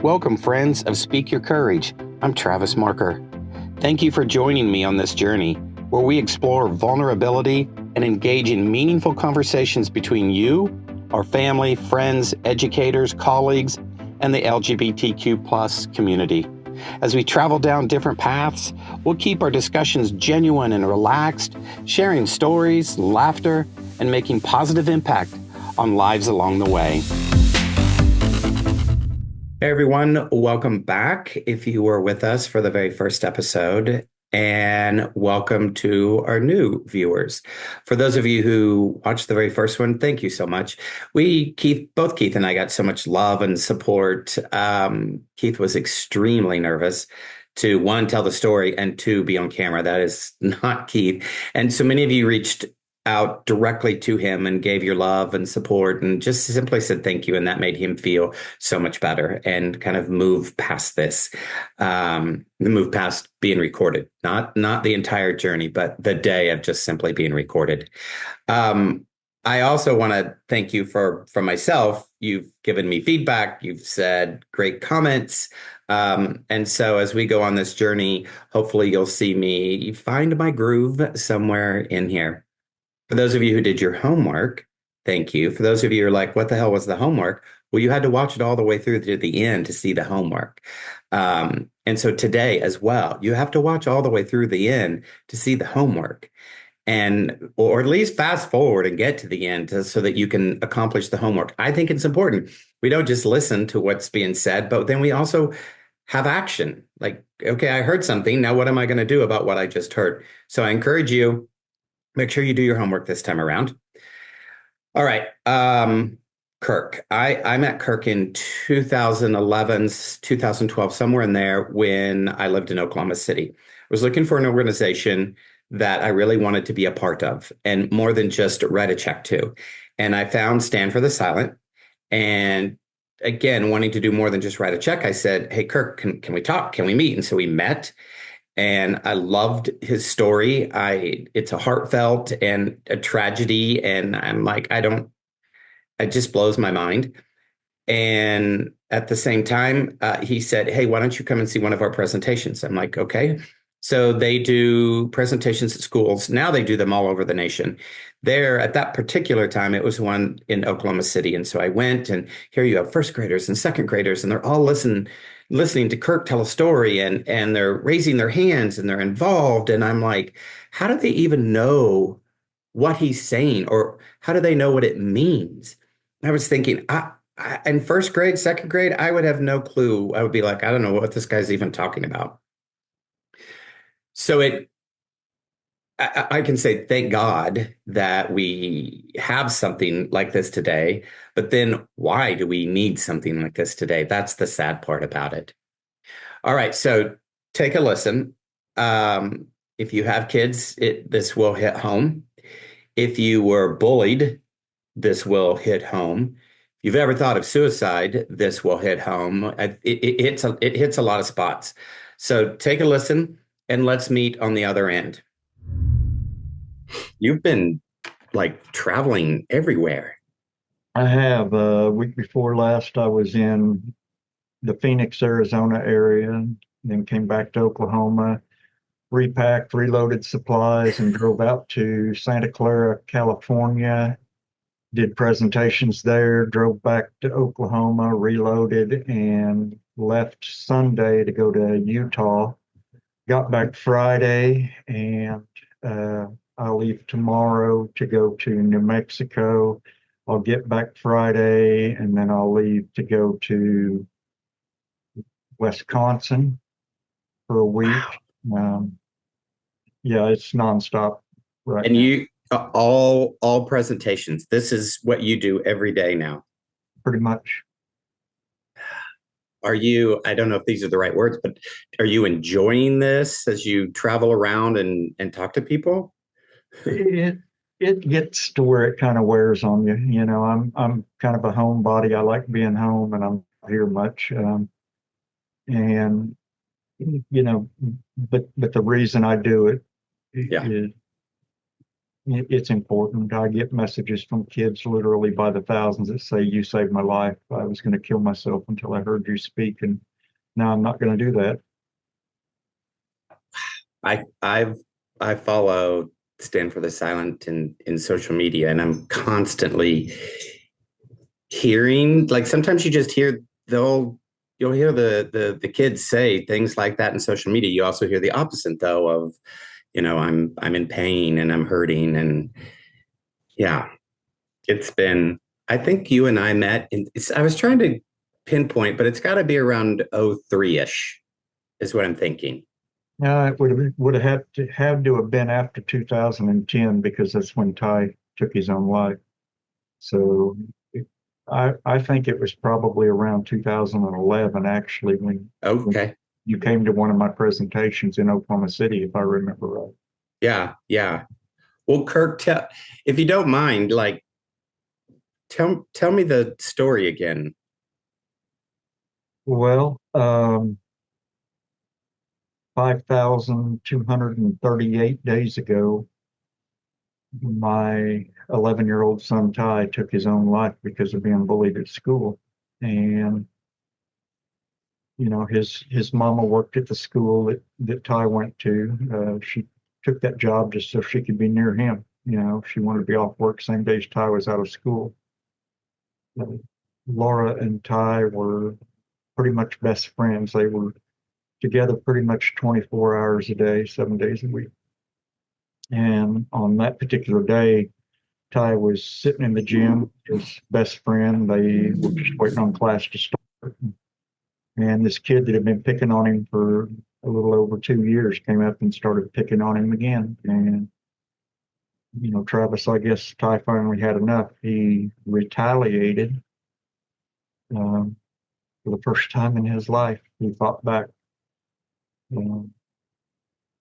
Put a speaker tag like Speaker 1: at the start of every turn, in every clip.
Speaker 1: Welcome, friends of Speak Your Courage. I'm Travis Marker. Thank you for joining me on this journey where we explore vulnerability and engage in meaningful conversations between you, our family, friends, educators, colleagues, and the LGBTQ plus community. As we travel down different paths, we'll keep our discussions genuine and relaxed, sharing stories, laughter, and making positive impact on lives along the way. Hey everyone, welcome back if you were with us for the very first episode, and welcome to our new viewers. For those of you who watched the very first one, thank you so much. Both Keith and I got so much love and support. Keith was extremely nervous to, one, tell the story, and two, be on camera. That is not Keith. And so many of you reached out directly to him and gave your love and support and just simply said thank you. And that made him feel so much better and kind of move past this, move past being recorded, not the entire journey, but the day of just simply being recorded. I also want to thank you for myself. You've given me feedback. You've said great comments. And so as we go on this journey, hopefully you'll see me find my groove somewhere in here. For those of you who did your homework, thank you. For those of you who are like, what the hell was the homework? Well, you had to watch it all the way through to the end to see the homework. And so today as well, you have to watch all the way through the end to see the homework. Or at least fast forward and get to the end so that you can accomplish the homework. I think it's important. We don't just listen to what's being said, but then we also have action. Like, okay, I heard something. Now what am I going to do about what I just heard? So I encourage you, make sure you do your homework this time around. All right. Kirk. I met Kirk in 2011, 2012, somewhere in there when I lived in Oklahoma City. I was looking for an organization that I really wanted to be a part of and more than just write a check to. And I found Stand for the Silent. And again, wanting to do more than just write a check, I said, hey, Kirk, can we talk? Can we meet? And so we met. And I loved his story. It's a heartfelt and a tragedy. And I'm like, it just blows my mind. And at the same time, he said, hey, why don't you come and see one of our presentations? I'm like, okay. So they do presentations at schools. Now they do them all over the nation. There, at that particular time, it was one in Oklahoma City. And so I went, and here you have first graders and second graders, and they're all listening to Kirk tell a story, and they're raising their hands and they're involved. And I'm like, how do they even know what he's saying, or how do they know what it means? I was thinking, in first grade, second grade, I would have no clue. I would be like, I don't know what this guy's even talking about. So I can say, thank God that we have something like this today. But then why do we need something like this today? That's the sad part about it. All right. So take a listen. If you have kids, this will hit home. If you were bullied, this will hit home. If you've ever thought of suicide, this will hit home. It hits a lot of spots. So take a listen and let's meet on the other end. You've been like traveling everywhere.
Speaker 2: I have. Week before last, I was in the Phoenix, Arizona area, then came back to Oklahoma, repacked, reloaded supplies, and drove out to Santa Clara, California, did presentations there, drove back to Oklahoma, reloaded, and left Sunday to go to Utah. Got back Friday, and I'll leave tomorrow to go to New Mexico. I'll get back Friday, and then I'll leave to go to Wisconsin for a week.
Speaker 1: Wow.
Speaker 2: Yeah, it's nonstop right
Speaker 1: and
Speaker 2: now.
Speaker 1: You all presentations. This is what you do every day now.
Speaker 2: Pretty much.
Speaker 1: Are you, I don't know if these are the right words, but are you enjoying this as you travel around and talk to people?
Speaker 2: It gets to where it kind of wears on you. You know, I'm kind of a homebody. I like being home, and I'm not here much. And you know, but the reason I do it
Speaker 1: Yeah.
Speaker 2: is It's important. I get messages from kids literally by the thousands that say, "You saved my life. I was going to kill myself until I heard you speak, and now I'm not going to do that."
Speaker 1: I follow Stand for the Silent in social media, and I'm constantly hearing, like, sometimes you just hear you'll hear the kids say things like that in social media. You also hear the opposite though of, I'm in pain and I'm hurting, and yeah, it's been, I think you and I met I was trying to pinpoint, but it's got to be around 03-ish is what I'm thinking.
Speaker 2: It would have had to have been after 2010 because that's when Ty took his own life. So I think it was probably around 2011 actually when
Speaker 1: Okay.
Speaker 2: you came to one of my presentations in Oklahoma City, if I remember right.
Speaker 1: Yeah, yeah. Well, Kirk, if you don't mind, like, tell me the story again.
Speaker 2: Well, 5,238 days ago, my 11-year-old son Ty took his own life because of being bullied at school. And his mama worked at the school that Ty went to. She took that job just so she could be near him. She wanted to be off work same day as Ty was out of school. Uh, Laura and Ty were pretty much best friends. They were together pretty much 24 hours a day, 7 days a week. And on that particular day, Ty was sitting in the gym, his best friend. They were just waiting on class to start. And this kid that had been picking on him for a little over 2 years came up and started picking on him again. And, Travis, I guess Ty finally had enough. He retaliated um, for the first time in his life. He fought back. Um,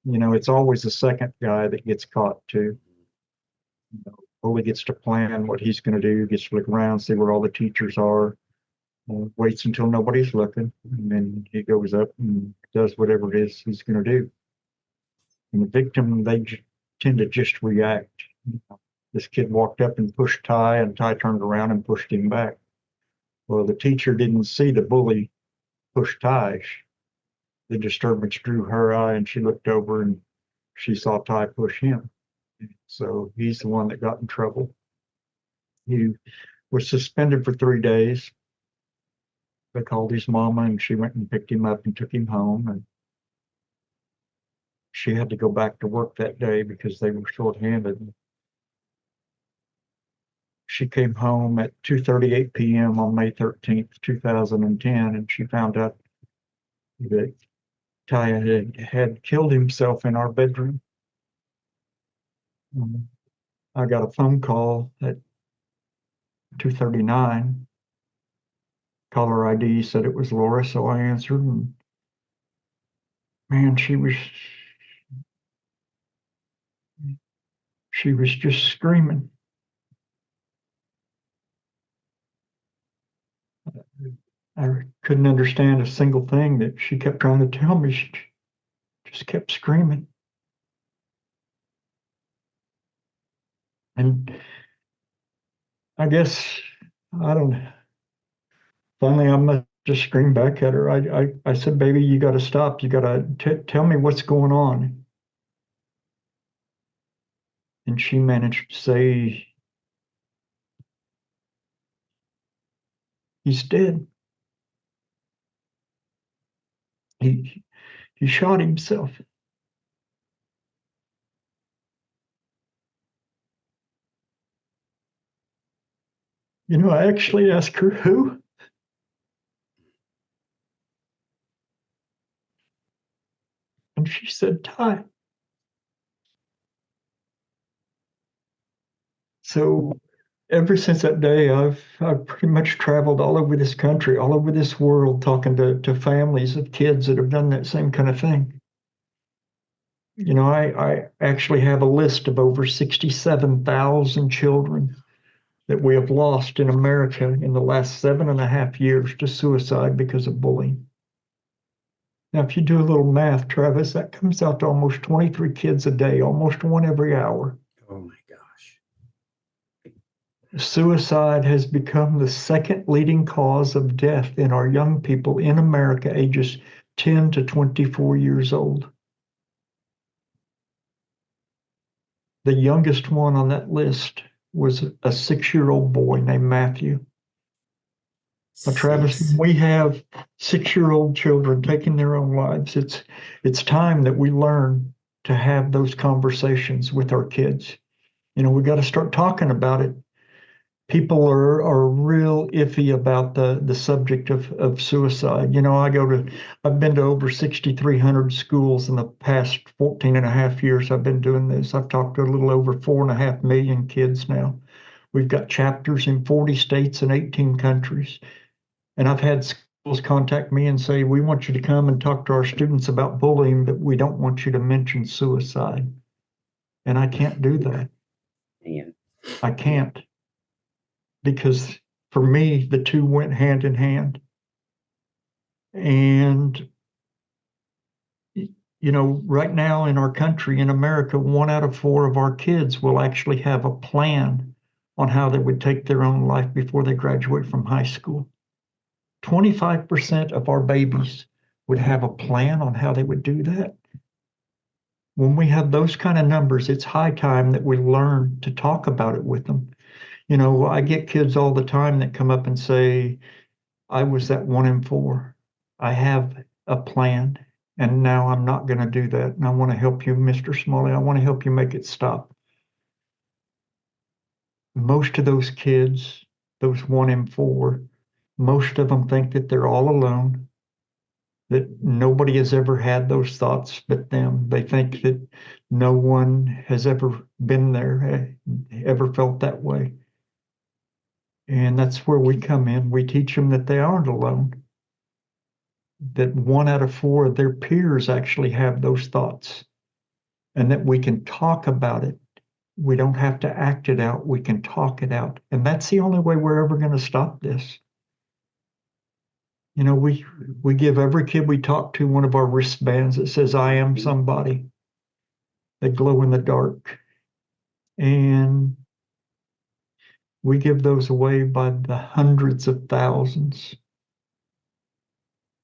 Speaker 2: it's always the second guy that gets caught too. Bully gets to plan what he's going to do, gets to look around, see where all the teachers are, waits until nobody's looking, and then he goes up and does whatever it is he's going to do. And the victim, they tend to just react. This kid walked up and pushed Ty, and Ty turned around and pushed him back. Well, the teacher didn't see the bully push Ty. The disturbance drew her eye, and she looked over and she saw Ty push him. So he's the one that got in trouble. He was suspended for 3 days. They called his mama and she went and picked him up and took him home. And she had to go back to work that day because they were shorthanded. She came home at 2:38 p.m. on May 13th, 2010, and she found out that Ty had killed himself in our bedroom. I got a phone call at 2:39. Caller ID said it was Laura, so I answered, and man, she was just screaming. I couldn't understand a single thing that she kept trying to tell me. She just kept screaming. And I guess, I don't know. Finally, I must just scream back at her. I said, "Baby, you got to stop. You got to tell me what's going on." And she managed to say, "He's dead. He, he shot himself." I actually asked her who. And she said, "Ty." So ever since that day, I've pretty much traveled all over this country, all over this world, talking to families of kids that have done that same kind of thing. I actually have a list of over 67,000 children that we have lost in America in the last 7.5 years to suicide because of bullying. Now, if you do a little math, Travis, that comes out to almost 23 kids a day, almost one every hour.
Speaker 1: Oh my
Speaker 2: Suicide has become the second leading cause of death in our young people in America, ages 10 to 24 years old. The youngest one on that list was a 6-year-old boy named Matthew. Now, Travis, when
Speaker 1: Six.
Speaker 2: we have 6-year-old children taking their own lives, it's time that we learn to have those conversations with our kids. We got to start talking about it. People are real iffy about the subject of suicide. I've been to over 6,300 schools in the past 14 and a half years I've been doing this. I've talked to a little over 4.5 million kids now. We've got chapters in 40 states and 18 countries. And I've had schools contact me and say, we want you to come and talk to our students about bullying, but we don't want you to mention suicide. And I can't do that.
Speaker 1: Man.
Speaker 2: I can't, because for me, the two went hand in hand. And, right now in our country, in America, 1 out of 4 of our kids will actually have a plan on how they would take their own life before they graduate from high school. 25% of our babies would have a plan on how they would do that. When we have those kind of numbers, it's high time that we learn to talk about it with them. I get kids all the time that come up and say, I was that 1 in 4. I have a plan, and now I'm not going to do that. And I want to help you, Mr. Smalley. I want to help you make it stop. Most of those kids, those 1 in 4, most of them think that they're all alone, that nobody has ever had those thoughts but them. They think that no one has ever been there, ever felt that way. And that's where we come in. We teach them that they aren't alone, that 1 out of 4 of their peers actually have those thoughts, and that we can talk about it. We don't have to act it out. We can talk it out. And that's the only way we're ever going to stop this. We give every kid we talk to one of our wristbands that says, I am somebody. They glow in the dark. And we give those away by the hundreds of thousands.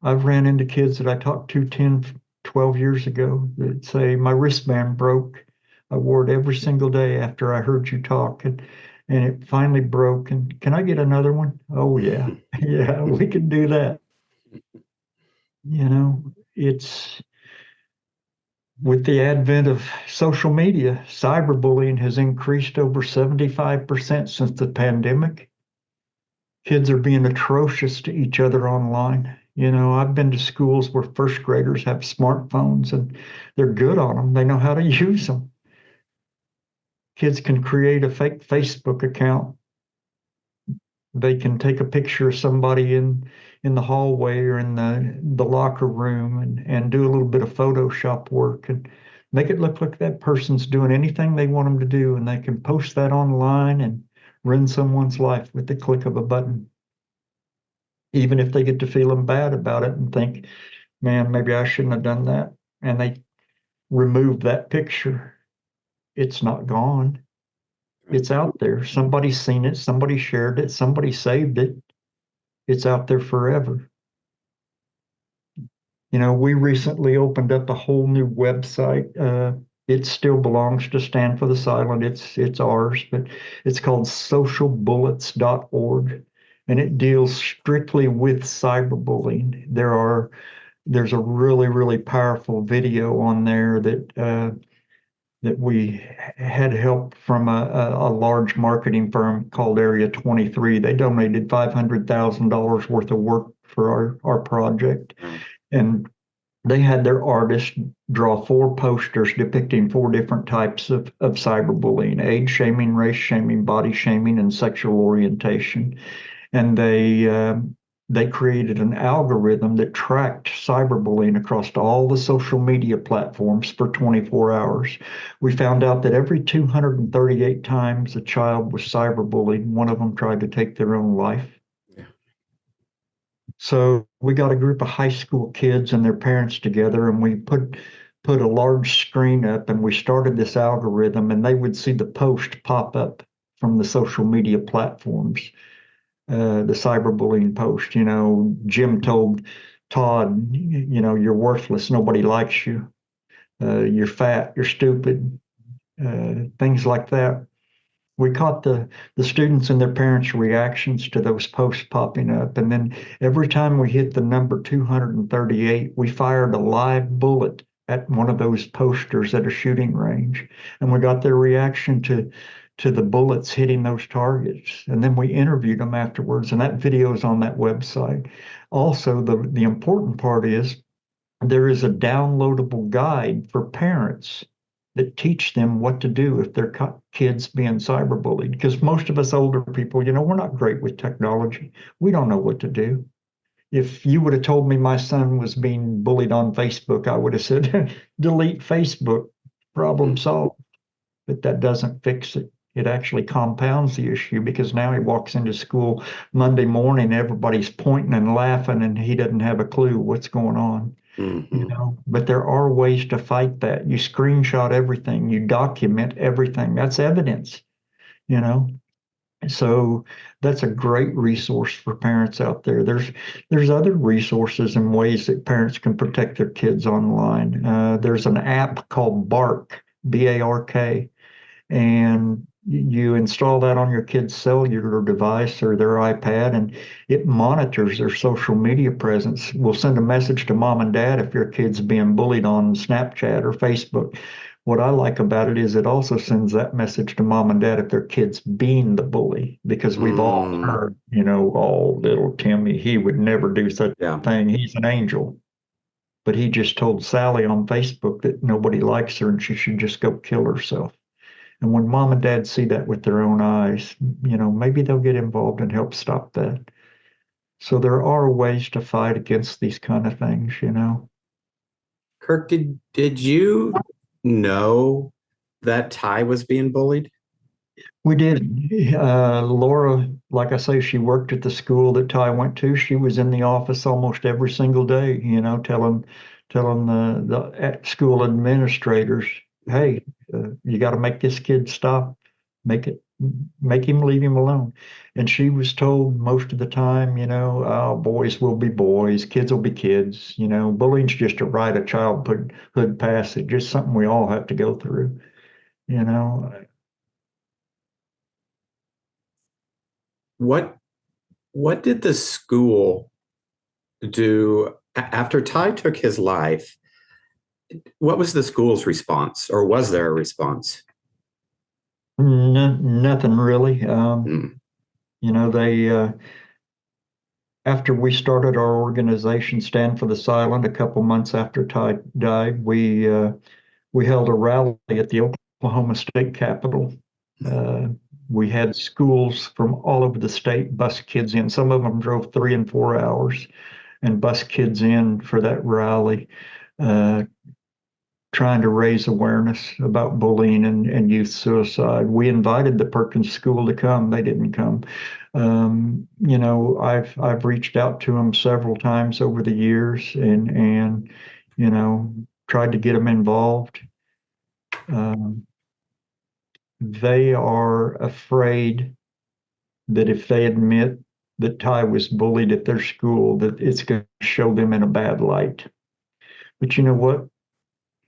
Speaker 2: I've ran into kids that I talked to 10, 12 years ago that say, my wristband broke. I wore it every single day after I heard you talk, and it finally broke. And can I get another one? Oh, yeah. Yeah, we can do that. It's with the advent of social media, cyberbullying has increased over 75% since the pandemic. Kids are being atrocious to each other online. I've been to schools where first graders have smartphones and they're good on them. They know how to use them. Kids can create a fake Facebook account. They can take a picture of somebody in the hallway or in the locker room and do a little bit of Photoshop work and make it look like that person's doing anything they want them to do. And they can post that online and ruin someone's life with the click of a button. Even if they get to feeling bad about it and think, man, maybe I shouldn't have done that. And they remove that picture. It's not gone. It's out there. Somebody's seen it. Somebody shared it. Somebody saved it. It's out there forever. We recently opened up a whole new website. It still belongs to Stand for the Silent. It's ours, but it's called socialbullets.org, and it deals strictly with cyberbullying. There's a really, really powerful video on there that we had help from a large marketing firm called Area 23. They donated $500,000 worth of work for our project. And they had their artists draw 4 posters depicting 4 different types of cyberbullying: age shaming, race shaming, body shaming, and sexual orientation. And they created an algorithm that tracked cyberbullying across all the social media platforms for 24 hours. We found out that every 238 times a child was cyberbullied, one of them tried to take their own life.
Speaker 1: Yeah.
Speaker 2: So we got a group of high school kids and their parents together, and we put a large screen up, and we started this algorithm, and they would see the post pop up from the social media platforms. The cyberbullying post, you know, Jim told Todd, you know, you're worthless, nobody likes you, you're fat, you're stupid, things like that. We caught the students and their parents' reactions to those posts popping up. And then every time we hit the number 238, we fired a live bullet at one of those posters at a shooting range. And we got their reaction to the bullets hitting those targets. And then we interviewed them afterwards, and that video is on that website. Also, the important part is there is a downloadable guide for parents that teach them what to do if their kids being cyberbullied. Because most of us older people, you know, we're not great with technology. We don't know what to do. If you would have told me my son was being bullied on Facebook, I would have said, delete Facebook, problem solved. But that doesn't fix it. It actually compounds the issue because now he walks into school Monday morning, everybody's pointing and laughing, and he doesn't have a clue what's going on. You
Speaker 1: Hmm.
Speaker 2: know, but there are ways to fight that. You screenshot everything, you document everything. That's evidence, you know. So that's a great resource for parents out there. There's other resources and ways that parents can protect their kids online. There's an app called Bark, Bark, and you install that on your kid's cellular device or their iPad, and it monitors their social media presence. We'll send a message to mom and dad if your kid's being bullied on Snapchat or Facebook. What I like about it is it also sends that message to mom and dad if their kid's being the bully, because we've all
Speaker 1: Mm.
Speaker 2: heard, you know, oh, little Timmy, he would never do such
Speaker 1: Yeah.
Speaker 2: a thing. He's an angel. But he just told Sally on Facebook that nobody likes her and she should just go kill herself. And when mom and dad see that with their own eyes, you know, maybe they'll get involved and help stop that. So there are ways to fight against these kind of things, you know.
Speaker 1: Kirk, did you know that Ty was being bullied?
Speaker 2: We did. Laura, like I say, she worked at the school that Ty went to. She was in the office almost every single day, you know, telling the school administrators, hey, you got to make this kid stop, make it, make him leave him alone. And she was told most of the time, you know, oh, boys will be boys, kids will be kids. You know, bullying's just a rite of childhood passage, just something we all have to go through. You know,
Speaker 1: What what did the school do after Ty took his life? What was the school's response, or was there a response?
Speaker 2: nothing really.
Speaker 1: Mm.
Speaker 2: You know, they after we started our organization, Stand for the Silent, a couple months after Ty died, we held a rally at the Oklahoma State Capitol. Uh, we had schools from all over the state bus kids in. Some of them drove 3 and 4 hours and bus kids in for that rally, uh, trying to raise awareness about bullying and youth suicide. We invited the Perkins School to come. They didn't come. You know, I've reached out to them several times over the years and you know tried to get them involved. Um, they are afraid that if they admit that Ty was bullied at their school, that it's going to show them in a bad light. But you know what?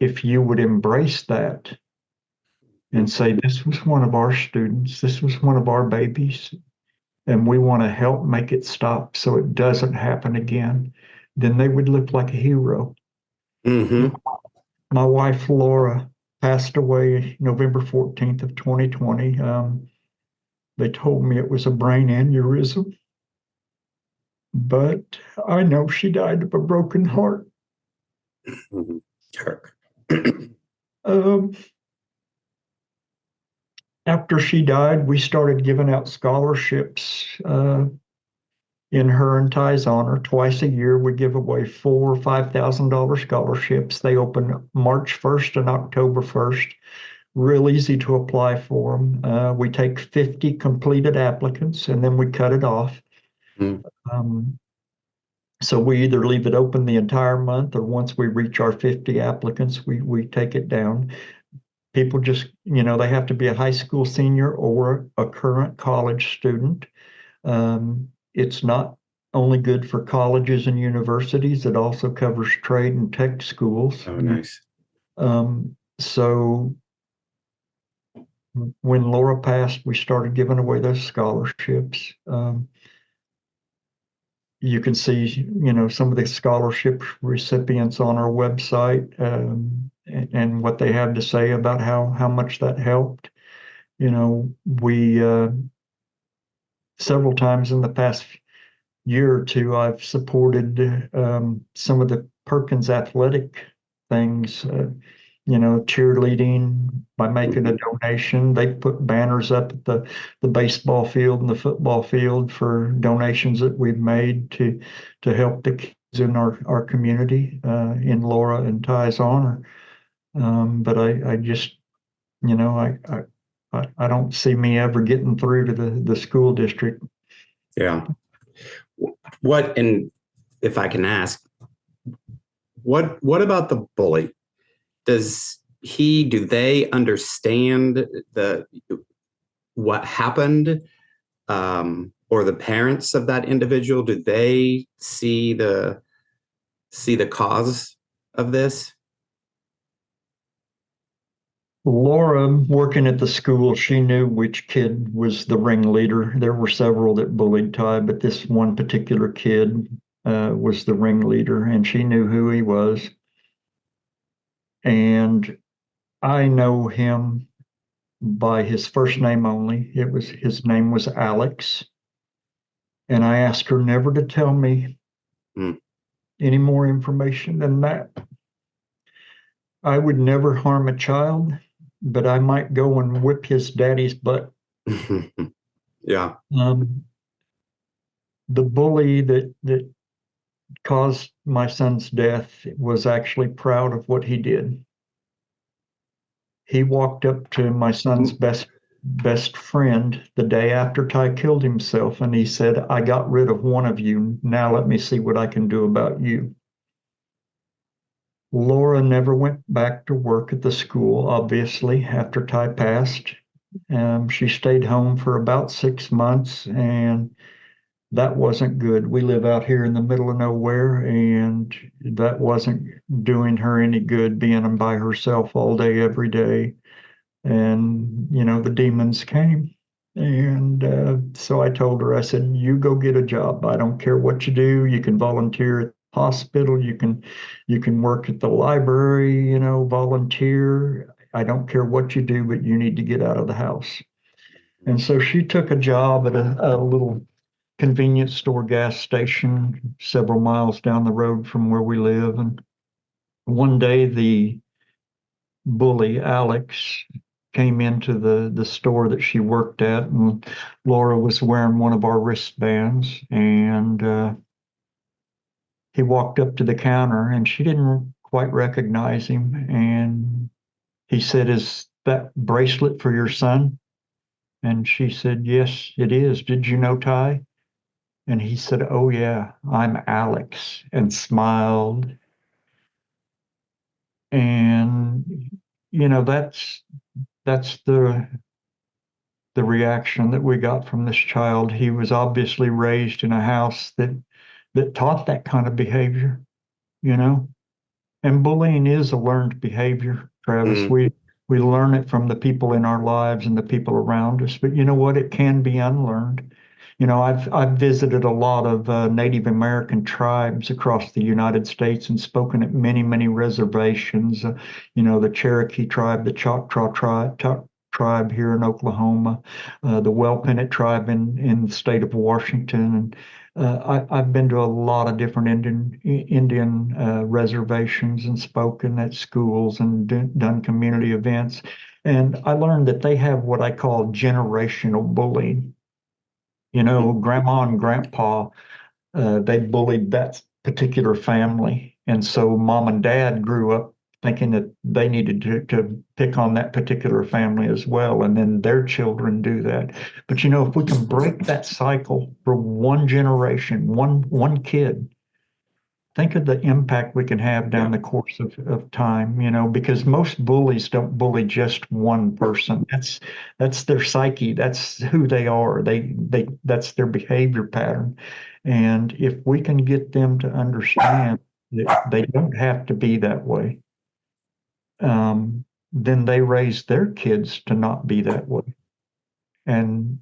Speaker 2: If you would embrace that and say, this was one of our students, this was one of our babies, and we want to help make it stop so it doesn't happen again, then they would look like a hero.
Speaker 1: Hmm.
Speaker 2: My wife, Laura, passed away November 14th of 2020. They told me it was a brain aneurysm, but I know she died of a broken heart.
Speaker 1: Hmm. Kirk.
Speaker 2: Um, After she died, we started giving out scholarships in her and Ty's honor. Twice a year, we give away $4,000 or $5,000 scholarships. They open March 1st and October 1st. Real easy to apply for them. We take 50 completed applicants and then we cut it off.
Speaker 1: Mm.
Speaker 2: Um, so we either leave it open the entire month, or once we reach our 50 applicants, we take it down. People just, they have to be a high school senior or a current college student. It's not only good for colleges and universities, it also covers trade and tech schools.
Speaker 1: Oh, nice.
Speaker 2: So when Laura passed, we started giving away those scholarships. You can see, some of the scholarship recipients on our website, and what they have to say about how much that helped. We several times in the past year or two, I've supported some of the Perkins athletic things, cheerleading by making a
Speaker 1: Mhm.
Speaker 2: donation. They put banners up at the baseball field and the football field for donations that we've made to help the kids in our community in Laura and Ty's honor. But I just, I don't see me ever getting through to the school district.
Speaker 1: Yeah. What, and if I can ask, what about the bully? Do they understand what happened? Or the parents of that individual, do they see the cause of this?
Speaker 2: Laura, working at the school, she knew which kid was the ringleader. There were several that bullied Ty, but this one particular kid was the ringleader, and she knew who he was. And I know him by his first name only. His name was Alex, and I asked her never to tell me
Speaker 1: Mm.
Speaker 2: any more information than that. I would never harm a child, but I might go and whip his daddy's butt.
Speaker 1: Yeah.
Speaker 2: Um, the bully that caused my son's death was actually proud of what he did. He walked up to my son's best friend the day after Ty killed himself, and he said, "I got rid of one of you. Now let me see what I can do about you." Laura never went back to work at the school, obviously, after Ty passed. She stayed home for about 6 months, and that wasn't good. We live out here in the middle of nowhere, and that wasn't doing her any good being by herself all day, every day. And, the demons came. And so I told her, I said, "You go get a job. I don't care what you do. You can volunteer at the hospital. You can work at the library, volunteer. I don't care what you do, but you need to get out of the house." And so she took a job at a little convenience store gas station several miles down the road from where we live. And one day the bully, Alex, came into the store that she worked at, and Laura was wearing one of our wristbands. And he walked up to the counter, and she didn't quite recognize him. And he said, "Is that bracelet for your son?" And she said, "Yes, it is. Did you know Ty?" And he said, "Oh, yeah, I'm Alex," and smiled. And, that's the reaction that we got from this child. He was obviously raised in a house that taught that kind of behavior, you know. And bullying is a learned behavior, Travis.
Speaker 1: Mm.
Speaker 2: We learn it from the people in our lives and the people around us. But you know what? It can be unlearned. I've visited a lot of Native American tribes across the United States and spoken at many reservations. The Cherokee tribe, the Choctaw tribe here in Oklahoma, the Wellpinit tribe in the state of Washington, and I've been to a lot of different Indian reservations and spoken at schools and done community events. And I learned that they have what I call generational bullying. Grandma and grandpa, they bullied that particular family. And so mom and dad grew up thinking that they needed to pick on that particular family as well. And then their children do that. But if we can break that cycle for one generation, one kid, think of the impact we can have down
Speaker 1: Yeah.
Speaker 2: the course of time, because most bullies don't bully just one person. That's their psyche. That's who they are. That's their behavior pattern. And if we can get them to understand that they don't have to be that way, then they raise their kids to not be that way. And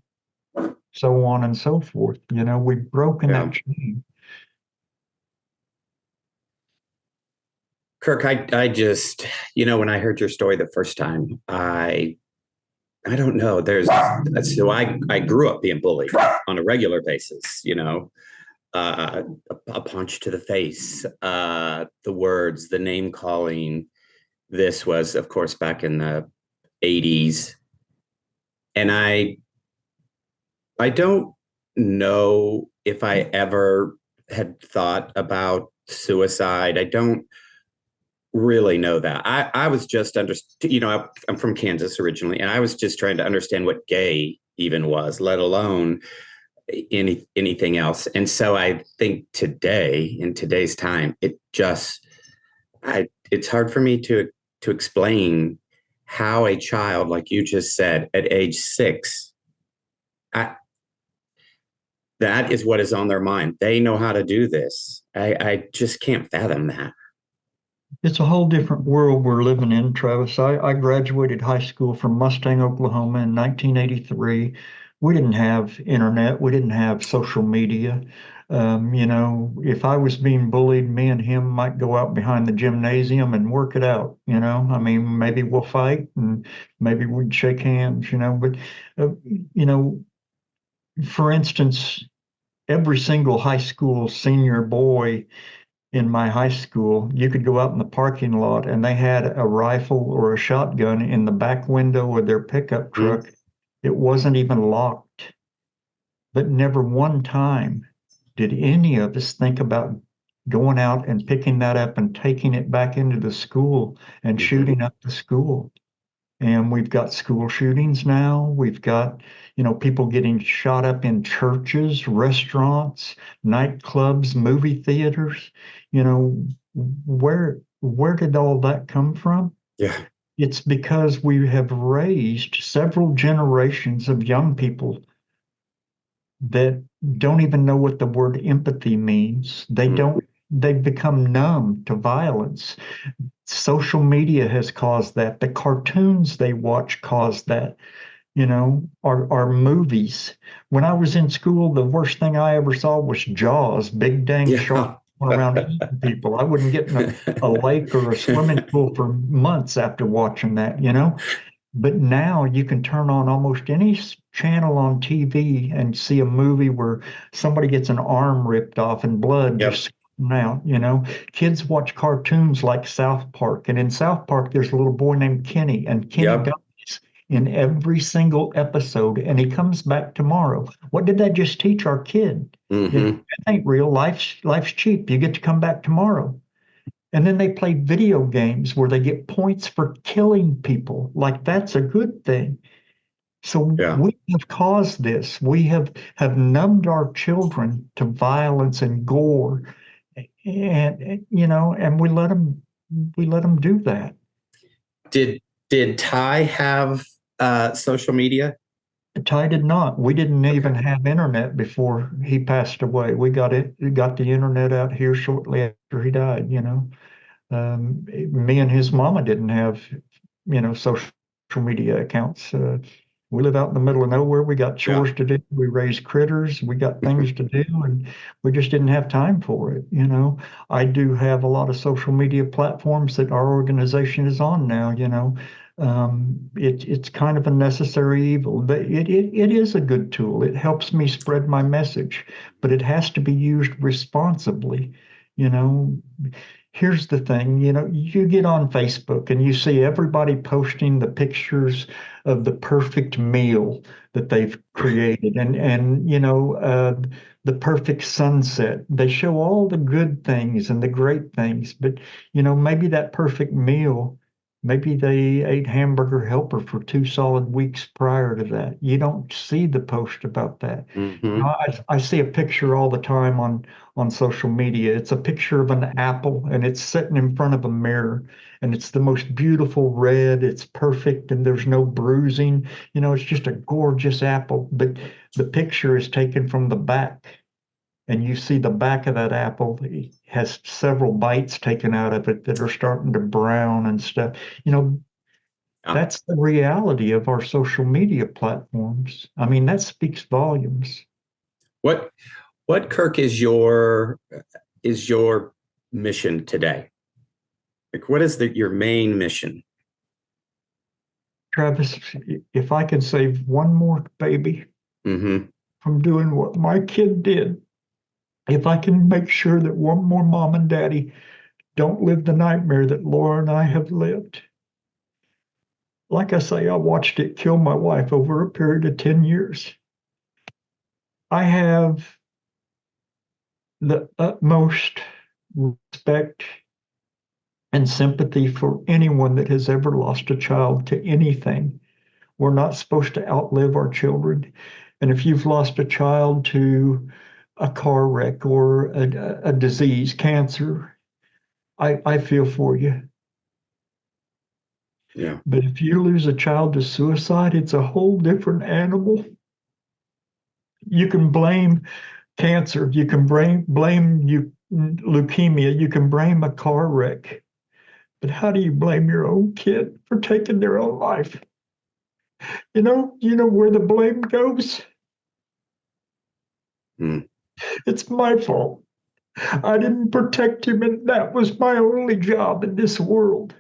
Speaker 2: so on and so forth. We've broken
Speaker 1: Yeah.
Speaker 2: that chain.
Speaker 1: Kirk, I just, when I heard your story the first time, I don't know. So I grew up being bullied on a regular basis, a punch to the face, the words, the name calling. This was, of course, back in the 80s. And I don't know if I ever had thought about suicide. I don't really know that. I was just I'm from Kansas originally, and I was just trying to understand what gay even was, let alone anything else. And so I think today, in today's time, it's hard for me to explain how a child, like you just said, at age 6, I, that is what is on their mind. They know how to do this. I just can't fathom that.
Speaker 2: It's a whole different world we're living in, Travis. I graduated high school from Mustang, Oklahoma in 1983. We didn't have internet, we didn't have social media. If I was being bullied, me and him might go out behind the gymnasium and work it out. I mean, maybe we'll fight and maybe we'd shake hands, but, you know, for instance, every single high school senior boy in my high school, you could go out in the parking lot and they had a rifle or a shotgun in the back window of their pickup
Speaker 1: Mm-hmm.
Speaker 2: truck. It wasn't even locked, but never one time did any of us think about going out and picking that up and taking it back into the school and
Speaker 1: Mm-hmm.
Speaker 2: shooting up the school. And we've got school shootings now. We've got, people getting shot up in churches, restaurants, nightclubs, movie theaters. You know, where did all that come from?
Speaker 1: Yeah.
Speaker 2: It's because we have raised several generations of young people that don't even know what the word empathy means.
Speaker 1: Mm-hmm.
Speaker 2: They've become numb to violence. Social media has caused that. The cartoons they watch caused that. Our movies. When I was in school, the worst thing I ever saw was Jaws, big dang shark
Speaker 1: Yeah.
Speaker 2: going around eating people. I wouldn't get in a lake or a swimming pool for months after watching that. But now you can turn on almost any channel on TV and see a movie where somebody gets an arm ripped off and blood
Speaker 1: Yep.
Speaker 2: just out. Kids watch cartoons like South Park, and in South Park, there's a little boy named Kenny, and Kenny
Speaker 1: Yep.
Speaker 2: dies in every single episode, and he comes back tomorrow. What did that just teach our kid?
Speaker 1: Mm-hmm.
Speaker 2: That ain't real. Life's cheap. You get to come back tomorrow. And then they play video games where they get points for killing people. Like that's a good thing. So
Speaker 1: Yeah.
Speaker 2: we have caused this. We have numbed our children to violence and gore, and we let them do that.
Speaker 1: Did did Ty have social media?
Speaker 2: Ty did not. We didn't
Speaker 1: Okay.
Speaker 2: even have internet before he passed away. We got the internet out here shortly after he died. Me and his mama didn't have, social media accounts. We live out in the middle of nowhere. We got
Speaker 1: Yeah.
Speaker 2: chores to do. We raise critters. We got things to do, and we just didn't have time for it. I do have a lot of social media platforms that our organization is on now. It's kind of a necessary evil, but it is a good tool. It helps me spread my message, but it has to be used responsibly. You know, Here's the thing, you get on Facebook and you see everybody posting the pictures of the perfect meal that they've created and the perfect sunset. They show all the good things and the great things, but maybe that perfect meal Maybe they ate hamburger helper for 2 solid weeks prior to that. You don't see the post about that.
Speaker 1: Hmm.
Speaker 2: I see a picture all the time on social media. It's a picture of an apple and it's sitting in front of a mirror and it's the most beautiful red. It's perfect and there's no bruising. It's just a gorgeous apple. But the picture is taken from the back and you see the back of that apple has several bites taken out of it that are starting to brown and stuff. You know,
Speaker 1: Yeah.
Speaker 2: that's the reality of our social media platforms. I mean, that speaks volumes.
Speaker 1: What what Kirk is your mission today? Like, what is your main mission?
Speaker 2: Travis, if I can save one more baby
Speaker 1: Hmm.
Speaker 2: from doing what my kid did, if I can make sure that one more mom and daddy don't live the nightmare that Laura and I have lived. Like I say, I watched it kill my wife over a period of 10 years. I have the utmost respect and sympathy for anyone that has ever lost a child to anything. We're not supposed to outlive our children. And if you've lost a child to a car wreck or a disease, cancer, I feel for you.
Speaker 1: Yeah.
Speaker 2: But if you lose a child to suicide, it's a whole different animal. You can blame cancer, you can blame you leukemia, you can blame a car wreck. But how do you blame your own kid for taking their own life? You know where the blame goes?
Speaker 1: Mm.
Speaker 2: It's my fault. I didn't protect him, and that was my only job in this world.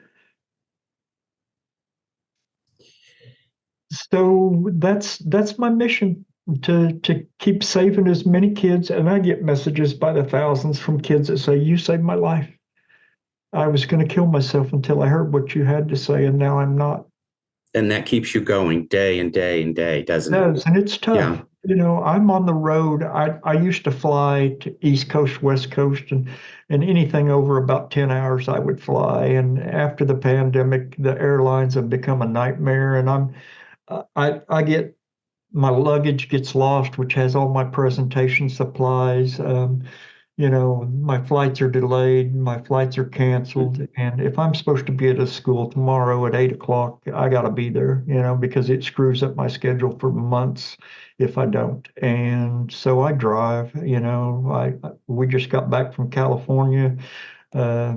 Speaker 2: So that's my mission to keep saving as many kids. And I get messages by the thousands from kids that say, "You saved my life. I was going to kill myself until I heard what you had to say, and now I'm not."
Speaker 1: And that keeps you going day and day and day, doesn't it?
Speaker 2: Does, and it's
Speaker 1: Yeah.
Speaker 2: tough. I'm on the road. I used to fly to East Coast, West Coast, and anything over about 10 hours I would fly. And after the pandemic, the airlines have become a nightmare. And I get my luggage gets lost, which has all my presentation supplies. My flights are delayed, my flights are canceled. And if I'm supposed to be at a school tomorrow at 8 o'clock, I got to be there, because it screws up my schedule for months if I don't. And so I drive, we just got back from California uh,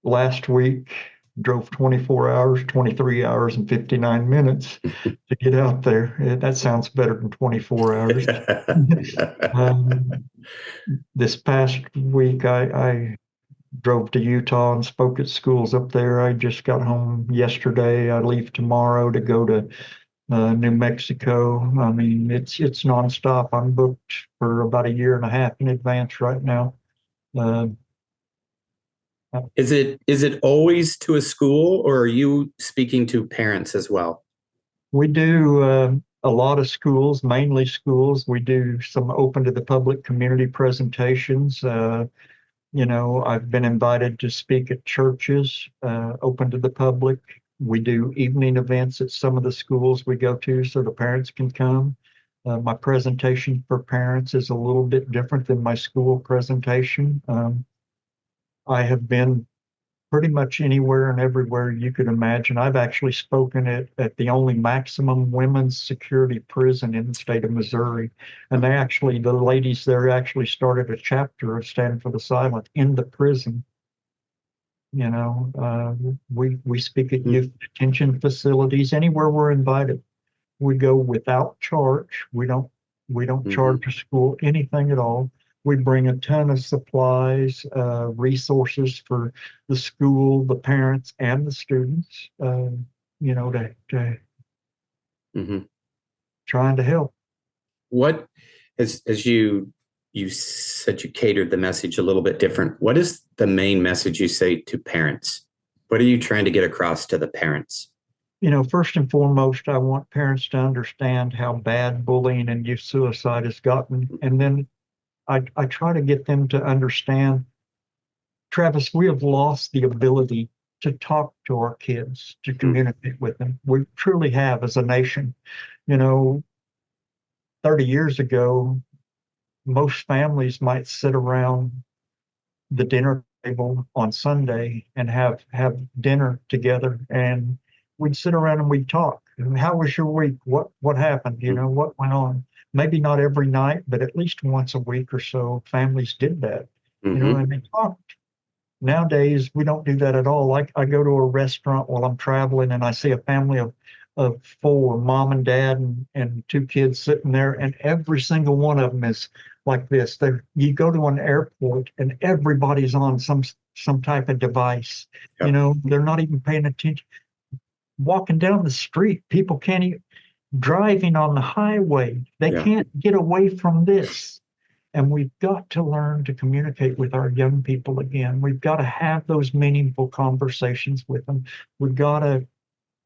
Speaker 2: last week, drove 24 hours, 23 hours, and 59 minutes to get out there. That sounds better than 24 hours. Um, this past week, I drove to Utah and spoke at schools up there. I just got home yesterday. I leave tomorrow to go to New Mexico. I mean, it's nonstop. I'm booked for about a year and a half in advance right now. Uh,
Speaker 1: Is it always to a school, or are you speaking to parents as well?
Speaker 2: we do a lot of schools, mainly schools. We do some open to the public community presentations. I've been invited to speak at churches, open to the public. We do evening events at some of the schools we go to so the parents can come. My presentation for parents is a little bit different than my school presentation. I have been pretty much anywhere and everywhere you could imagine. I've actually spoken at the only maximum women's security prison in the state of Missouri. And the ladies there actually started a chapter of Stand for the Silent in the prison. We speak at youth detention facilities, anywhere we're invited. We go without charge. We don't
Speaker 1: Mm-hmm.
Speaker 2: charge the school anything at all. We bring a ton of supplies, resources for the school, the parents, and the students. To
Speaker 1: Mm-hmm.
Speaker 2: trying to help.
Speaker 1: What, as you said, you catered the message a little bit different. What is the main message you say to parents? What are you trying to get across to the parents?
Speaker 2: First and foremost, I want parents to understand how bad bullying and youth suicide has gotten, and then I try to get them to understand, Travis, we have lost the ability to talk to our kids, to communicate with them. We truly have as a nation. You know, 30 years ago, most families might sit around the dinner table on Sunday and have dinner together, and we'd sit around and we'd talk. How was your week? What happened? You know, what went on? Maybe not every night, but at least once a week or so, families did that. You know,
Speaker 1: Mm-hmm.
Speaker 2: and they talked. Nowadays, we don't do that at all. Like I go to a restaurant while I'm traveling and I see a family of four, mom and dad and two kids sitting there, and every single one of them is like this. You go to an airport and everybody's on some type of device. You
Speaker 1: Yep.
Speaker 2: know, they're not even paying attention. Walking down the street, people can't even driving on the highway. They
Speaker 1: Yeah.
Speaker 2: can't get away from this. And we've got to learn to communicate with our young people again. We've got to have those meaningful conversations with them. We've got to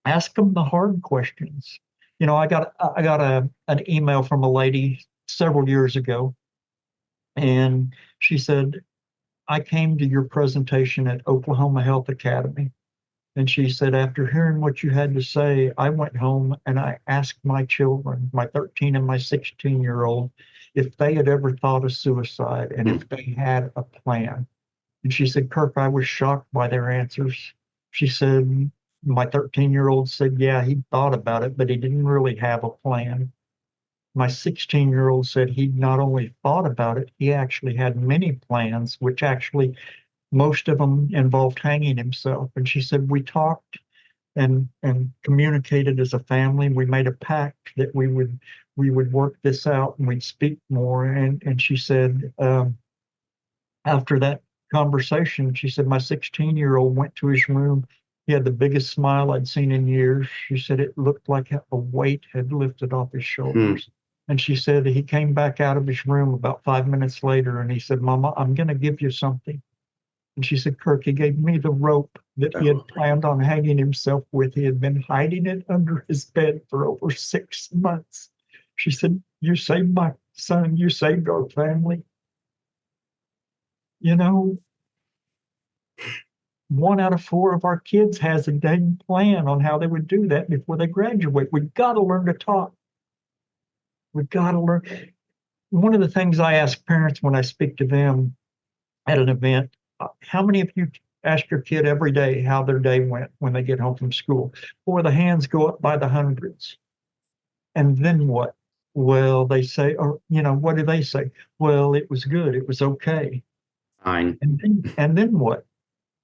Speaker 2: ask them the hard questions. You know, I got an email from a lady several years ago, and she said, I came to your presentation at Oklahoma Health Academy. And she said, after hearing what you had to say, I went home and I asked my children, my 13 and my 16-year-old, if they had ever thought of suicide and
Speaker 1: Mm.
Speaker 2: if they had a plan. And she said, Kirk, I was shocked by their answers. She said, my 13-year-old said, yeah, he thought about it, but he didn't really have a plan. My 16-year-old said he not only thought about it, he actually had many plans, which actually most of them involved hanging himself. And she said, we talked and communicated as a family. We made a pact that we would work this out and we'd speak more. And she said, after that conversation, she said, my 16-year-old went to his room. He had the biggest smile I'd seen in years. She said it looked like a weight had lifted off his
Speaker 1: Mm.
Speaker 2: shoulders. And she said he came back out of his room about 5 minutes later and he said, Mama, I'm going to give you something. And she said, Kirk, he gave me the rope that he
Speaker 1: Oh,
Speaker 2: had planned on hanging himself with. He had been hiding it under his bed for over 6 months. She said, you saved my son. You saved our family. You know, 1 out of 4 of our kids has a dang plan on how they would do that before they graduate. We've got to learn to talk. We've got to learn. One of the things I ask parents when I speak to them at an event, how many of you ask your kid every day how their day went when they get home from school? Or the hands go up by the hundreds. And then what? Well, they say, or, you know, what do they say? Well, it was good. It was okay.
Speaker 1: fine.
Speaker 2: And then what?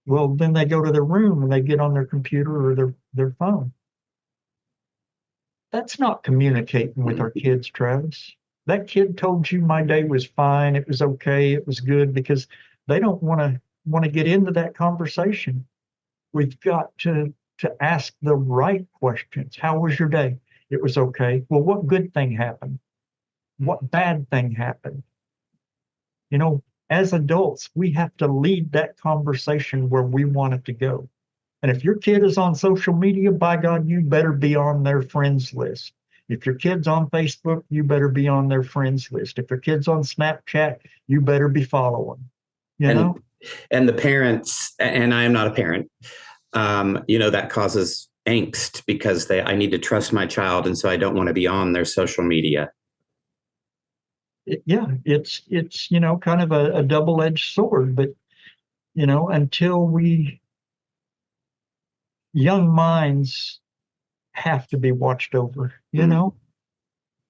Speaker 2: Well, then they go to their room and they get on their computer or their phone. That's not communicating with
Speaker 1: Mm.
Speaker 2: our kids, Travis. That kid told you my day was fine, it was okay, it was good, because they don't want to get into that conversation. We've got to ask the right questions. How was your day? It was okay. Well, what good thing happened? What bad thing happened? You know, as adults, we have to lead that conversation where we want it to go. And if your kid is on social media, by God, you better be on their friends list. If your kid's on Facebook, you better be on their friends list. If your kid's on Snapchat, you better be following. You
Speaker 1: And
Speaker 2: know,
Speaker 1: and the parents, and I am not a parent, that causes angst because I need to trust my child, and so I don't want to be on their social media.
Speaker 2: yeah, it's kind of a double-edged sword. But until young minds have to be watched over.
Speaker 1: Mm.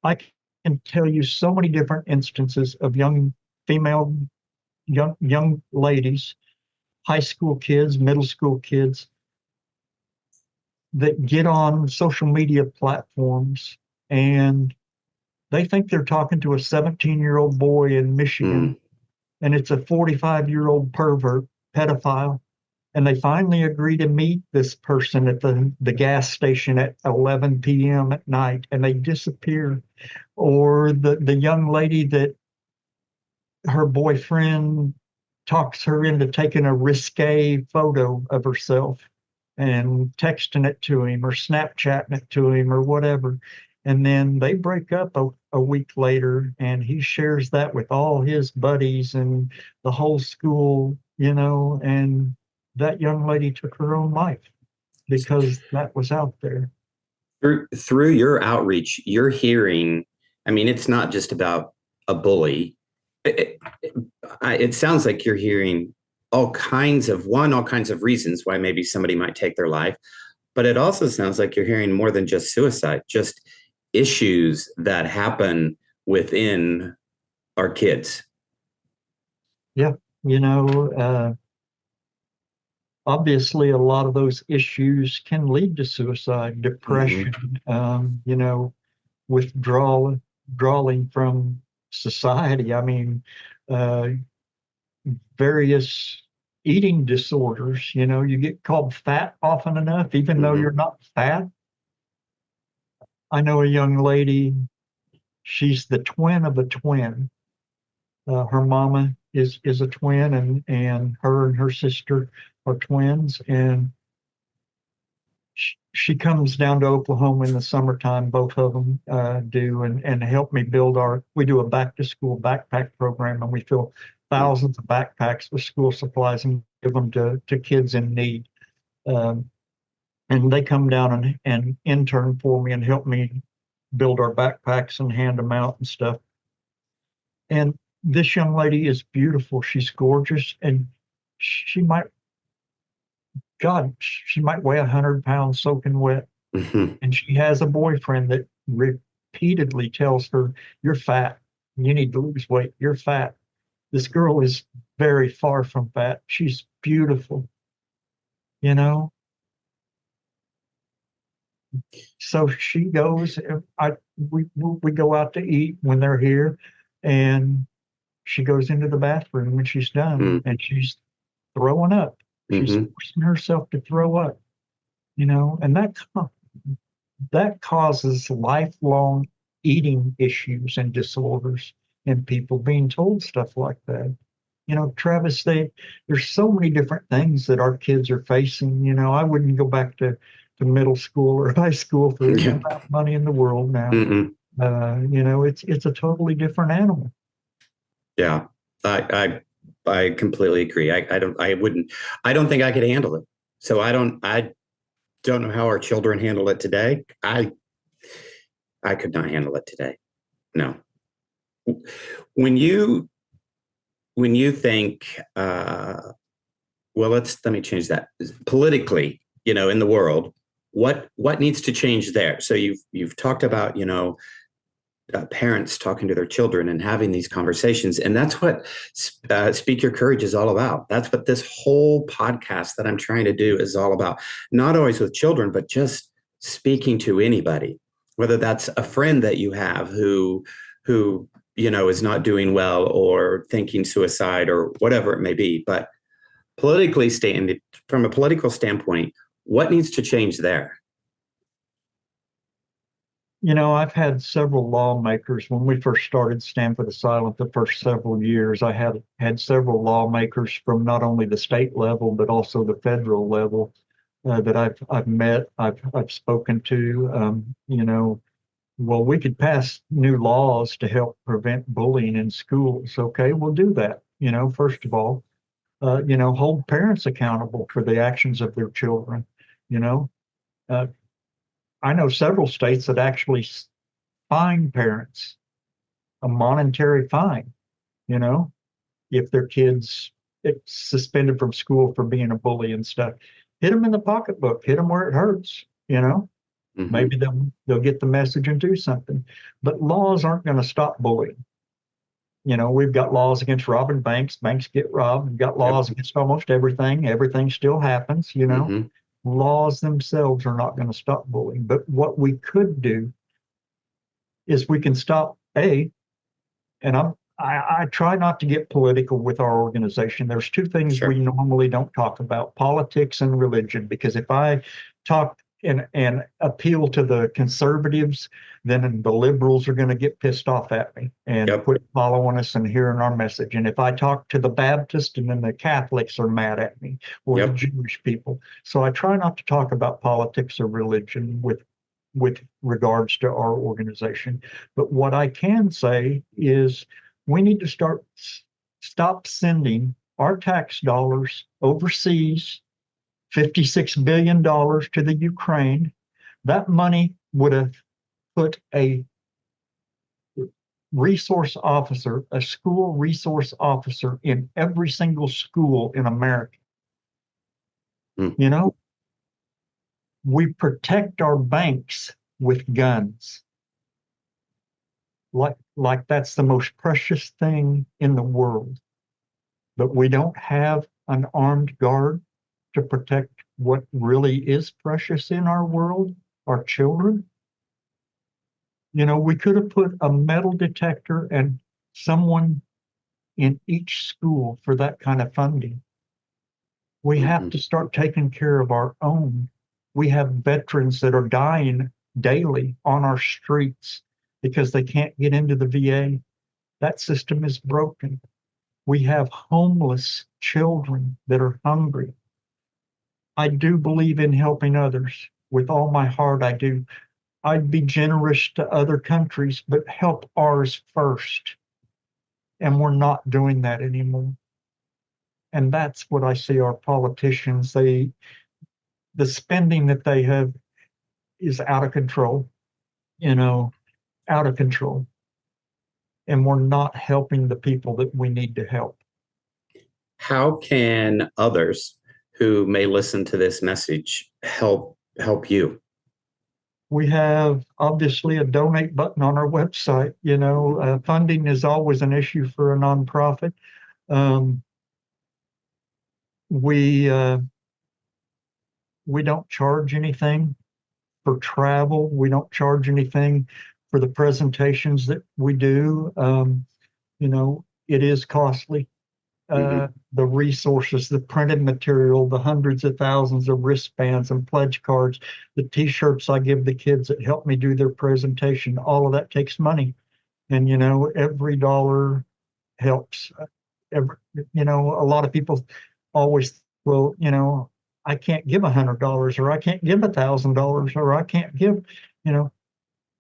Speaker 2: I can tell you so many different instances of female, young ladies, high school kids, middle school kids that get on social media platforms and they think they're talking to a 17-year-old boy in
Speaker 1: Mm.
Speaker 2: Michigan, and it's a 45-year-old pervert, pedophile. And they finally agree to meet this person at the gas station at 11 p.m. at night, and they disappear. Or the young lady that her boyfriend talks her into taking a risque photo of herself and texting it to him or Snapchatting it to him or whatever. And then they break up a week later and he shares that with all his buddies and the whole school, and that young lady took her own life because that was out there.
Speaker 1: Through your outreach, you're hearing, I mean, it's not just about a bully. It sounds like you're hearing all kinds of reasons why maybe somebody might take their life, but it also sounds like you're hearing more than just suicide, just issues that happen within our kids.
Speaker 2: Yeah, you know, obviously a lot of those issues can lead to suicide,
Speaker 1: Mm-hmm.
Speaker 2: depression, withdrawal, withdrawing from society. I mean, uh, various eating disorders. You know, you get called fat often enough, even though
Speaker 1: Mm-hmm.
Speaker 2: you're not fat. I know a young lady, she's the twin of a twin. Her mama is a twin, and her sister are twins. And she comes down to Oklahoma in the summertime. Both of them do, and help me build our. We do a back to school backpack program, and we fill thousands of backpacks with school supplies and give them to kids in need. Um, and they come down and intern for me and help me build our backpacks and hand them out and stuff. And this young lady is beautiful. She's gorgeous, and she might, God, she might weigh 100 pounds soaking wet.
Speaker 1: Mm-hmm.
Speaker 2: And she has a boyfriend that repeatedly tells her, "You're fat. You need to lose weight. You're fat." This girl is very far from fat. She's beautiful, you know? So she goes, we go out to eat when they're here, and she goes into the bathroom when she's done, and she's throwing up. She's
Speaker 1: Mm-hmm.
Speaker 2: forcing herself to throw up, you know, and that causes lifelong eating issues and disorders in people being told stuff like that. You know, Travis, there's so many different things that our kids are facing. You know, I wouldn't go back to middle school or high school for any
Speaker 1: Yeah.
Speaker 2: amount of money in the world now.
Speaker 1: Mm-mm.
Speaker 2: You know, it's a totally different animal.
Speaker 1: Yeah. I completely agree. I don't think I could handle it. So I don't know how our children handle it today. I could not handle it today. No. When you think, well, let me change that. Politically, in the world, what needs to change there? So you've talked about, parents talking to their children and having these conversations, and that's what Speak Your Courage is all about. That's what this whole podcast that I'm trying to do is all about. Not always with children, but just speaking to anybody, whether that's a friend that you have who is not doing well or thinking suicide or whatever it may be. But from a political standpoint, what needs to change there?
Speaker 2: You know, I've had several lawmakers when we first started Stand for the Silent the first several years. I had several lawmakers from not only the state level but also the federal level that I've met, I've spoken to. You know, well, we could pass new laws to help prevent bullying in schools. Okay, we'll do that. You know, first of all, you know, hold parents accountable for the actions of their children. You know, uh, I know several states that actually fine parents a monetary fine, you know, if their kids it's suspended from school for being a bully and stuff. Hit them in the pocketbook, hit them where it hurts, you know.
Speaker 1: Mm-hmm.
Speaker 2: Maybe they'll get the message and do something. But laws aren't going to stop bullying. You know, we've got laws against robbing banks, banks get robbed. We've got
Speaker 1: Yep.
Speaker 2: laws against almost everything. Everything still happens, you know.
Speaker 1: Mm-hmm.
Speaker 2: Laws themselves are not going to stop bullying. But what we could do is we can stop and I try not to get political with our organization. There's two things we
Speaker 1: Sure.
Speaker 2: normally don't talk about, politics and religion, because if I talk and appeal to the conservatives, then the liberals are going to get pissed off at me and
Speaker 1: Yep.
Speaker 2: quit following us and hearing our message. And if I talk to the Baptist, and then the Catholics are mad at me, or the
Speaker 1: Yep.
Speaker 2: Jewish people. So I try not to talk about politics or religion with regards to our organization. But what I can say is we need to stop sending our tax dollars overseas $56 billion to the Ukraine. That money would have put a resource officer, a school resource officer in every single school in America.
Speaker 1: Mm.
Speaker 2: You know, we protect our banks with guns. Like that's the most precious thing in the world. But we don't have an armed guard to protect what really is precious in our world, our children. You know, we could have put a metal detector and someone in each school for that kind of funding. We have
Speaker 1: Mhm.
Speaker 2: to start taking care of our own. We have veterans that are dying daily on our streets because they can't get into the VA. That system is broken. We have homeless children that are hungry. I do believe in helping others. With all my heart, I do. I'd be generous to other countries, but help ours first. And we're not doing that anymore. And that's what I see our politicians, the spending that they have is out of control, you know, out of control. And we're not helping the people that we need to help.
Speaker 1: How can others who may listen to this message help you?
Speaker 2: We have obviously a donate button on our website. You know, funding is always an issue for a nonprofit. Um, we uh, we don't charge anything for travel. We don't charge anything for the presentations that we do. You know, it is costly.
Speaker 1: Hmm.
Speaker 2: The resources, the printed material, the hundreds of thousands of wristbands and pledge cards, the T-shirts I give the kids that help me do their presentation, all of that takes money. And, you know, every dollar helps. Every, you know, a lot of people always, well, you know, I can't give $100 or I can't give $1,000 or I can't give, you know,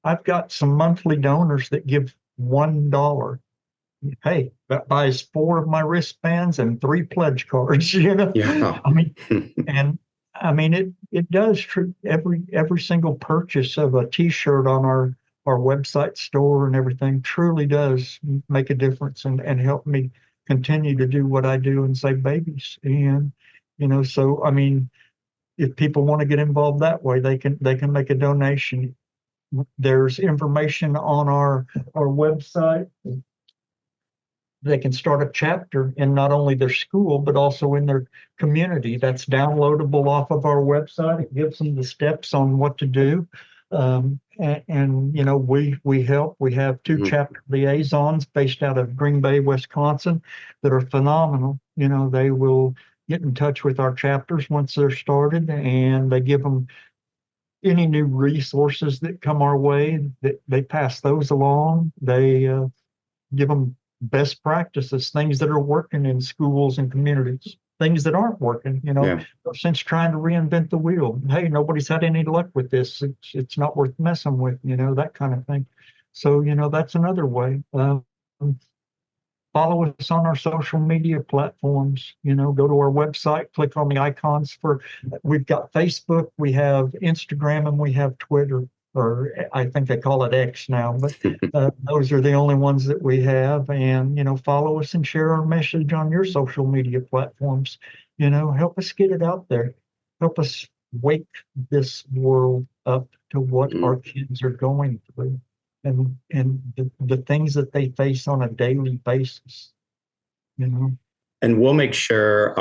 Speaker 2: I've got some monthly donors that give $1. Hey, that buys 4 of my wristbands and 3 pledge cards, you know.
Speaker 1: Yeah.
Speaker 2: I mean, and I mean it does every single purchase of a t-shirt on our website store and everything truly does make a difference and help me continue to do what I do and save babies. And you know, so I mean, if people want to get involved that way, they can make a donation. There's information on our website. They can start a chapter in not only their school, but also in their community. That's downloadable off of our website. It gives them the steps on what to do. And you know, we help. We have 2
Speaker 1: Mhm.
Speaker 2: chapter liaisons based out of Green Bay, Wisconsin, that are phenomenal. You know, they will get in touch with our chapters once they're started, and they give them any new resources that come our way. That they pass those along. They give them best practices, things that are working in schools and communities, things that aren't working, you know,
Speaker 1: Yeah.
Speaker 2: since trying to reinvent the wheel. Hey, nobody's had any luck with this. It's not worth messing with, you know, that kind of thing. So, you know, that's another way. Follow us on our social media platforms, you know, go to our website, click on the icons for, we've got Facebook, we have Instagram, and we have Twitter, or I think they call it X now, but those are the only ones that we have. And, you know, follow us and share our message on your social media platforms. You know, help us get it out there. Help us wake this world up to what our
Speaker 1: Mhm.
Speaker 2: kids are going through and the things that they face on a daily basis, you know.
Speaker 1: And I'll make sure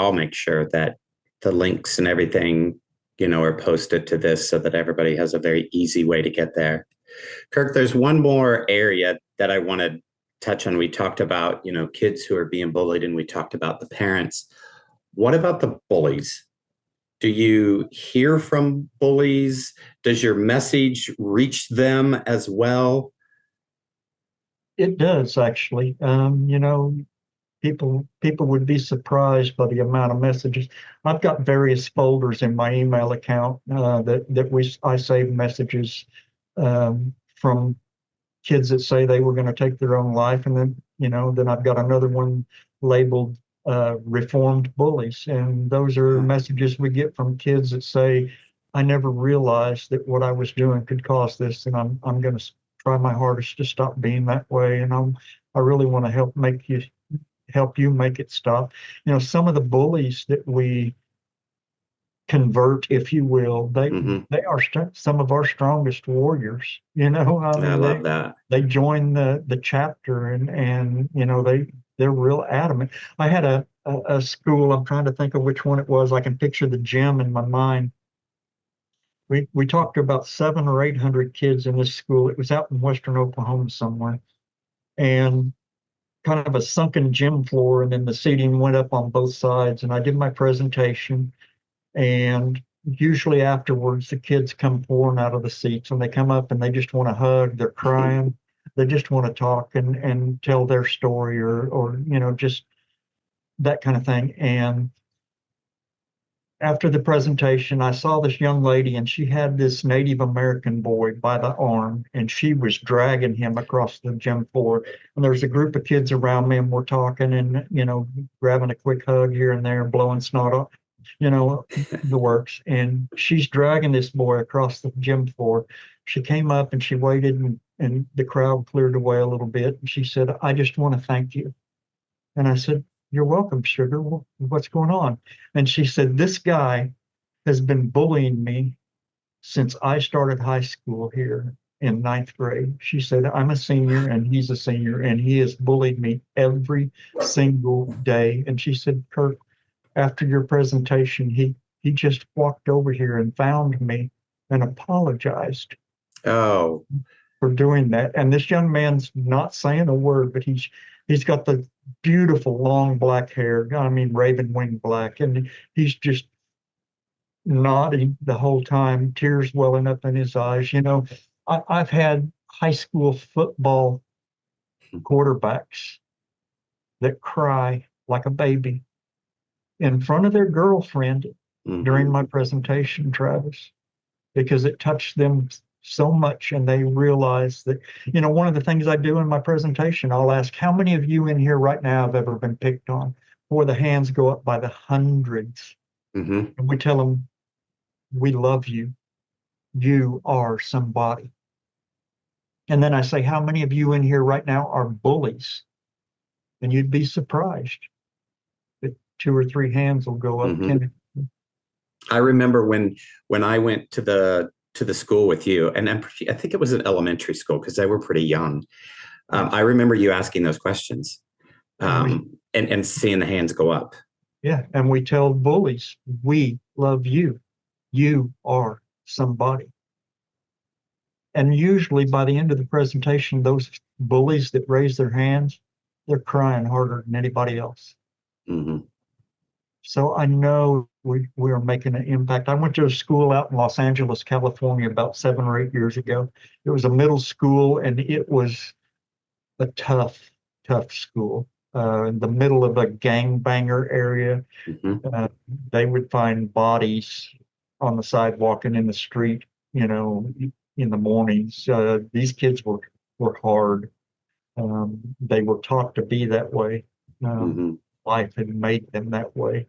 Speaker 1: that the links and everything, are posted to this so that everybody has a very easy way to get there. Kirk, there's one more area that I want to touch on. We talked about, kids who are being bullied, and we talked about the parents. What about the bullies? Do you hear from bullies? Does your message reach them as well?
Speaker 2: It does actually. You know, people would be surprised by the amount of messages. I've got various folders in my email account that I save messages from kids that say they were going to take their own life, and then I've got another one labeled reformed bullies. And those are
Speaker 1: Huh.
Speaker 2: messages we get from kids that say, I never realized that what I was doing could cause this, and I'm going to try my hardest to stop being that way. And I really want to help you make it stop. Some of the bullies that we convert, if you will,
Speaker 1: Hmm.
Speaker 2: they are some of our strongest warriors. I
Speaker 1: I
Speaker 2: mean,
Speaker 1: love that.
Speaker 2: they join the chapter, and they're real adamant. I had a school. I'm trying to think of which one it was. I can picture the gym in my mind. We talked to about 700 or 800 kids in this school. It was out in western Oklahoma somewhere, and kind of a sunken gym floor, and then the seating went up on both sides. And I did my presentation, and usually afterwards, the kids come pouring out of the seats, and they come up and they just want to hug. They're crying. They just want to talk and tell their story, or just that kind of thing. And after the presentation, I saw this young lady, and she had this Native American boy by the arm, and she was dragging him across the gym floor. And there's a group of kids around me, and we're talking, and grabbing a quick hug here and there, blowing snot off, the works. And she's dragging this boy across the gym floor. She came up and she waited, and the crowd cleared away a little bit. And she said, I just want to thank you. And I said, you're welcome, sugar. What's going on? And she said, this guy has been bullying me since I started high school here in ninth grade. She said, I'm a senior and he's a senior, and he has bullied me every single day. And she said, Kirk, after your presentation, he just walked over here and found me and apologized
Speaker 1: Oh,
Speaker 2: for doing that. And this young man's not saying a word, but he's got the beautiful long black hair. I mean, raven wing black, and he's just nodding the whole time, tears welling up in his eyes. I've had high school football quarterbacks that cry like a baby in front of their girlfriend during
Speaker 1: hmm.
Speaker 2: my presentation, Travis, because it touched them so much, and they realize that, one of the things I do in my presentation, I'll ask, how many of you in here right now have ever been picked on? Or the hands go up by the hundreds.
Speaker 1: Hmm.
Speaker 2: And we tell them, we love you. You are somebody. And then I say, how many of you in here right now are bullies? And you'd be surprised that two or three hands will go up.
Speaker 1: Hmm. I remember when I went to the school with you, and I think it was an elementary school because they were pretty young.
Speaker 2: Yeah.
Speaker 1: I remember you asking those questions,
Speaker 2: And
Speaker 1: and seeing the hands go up.
Speaker 2: and we tell bullies, we love you. You are somebody. And usually by the end of the presentation, those bullies that raise their hands, they're crying harder than anybody else.
Speaker 1: Hmm.
Speaker 2: So I know we are making an impact. I went to a school out in Los Angeles, California, about 7 or 8 years ago. It was a middle school, and it was a tough school. In the middle of a gangbanger area,
Speaker 1: Hmm.
Speaker 2: uh, they would find bodies on the sidewalk and in the street, in the mornings. These kids were hard. They were taught to be that way. Um,
Speaker 1: Hmm.
Speaker 2: Life had made them that way.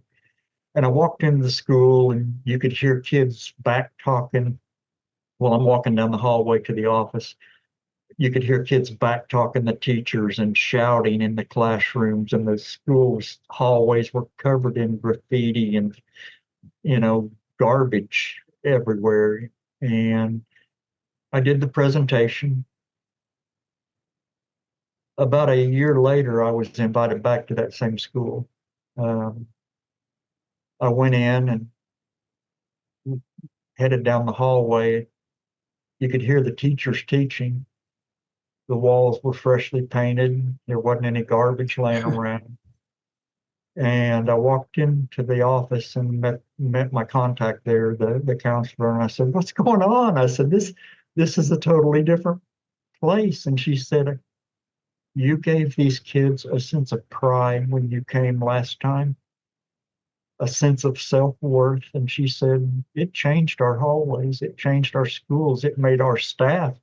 Speaker 2: And I walked into the school, and you could hear kids back talking while I'm walking down the hallway to the office. You could hear kids back talking the teachers and shouting in the classrooms, and the school's hallways were covered in graffiti and, garbage everywhere. And I did the presentation. About a year later, I was invited back to that same school. Um, I went in and headed down the hallway. You could hear the teachers teaching. The walls were freshly painted. There wasn't any garbage laying around. And I walked into the office and met my contact there, the counselor, and I said, "What's going on?" I said, "This is a totally different place." And she said, "You gave these kids a sense of pride when you came last time, a sense of self-worth." And she said, "It changed our hallways, it changed our schools, it made our staff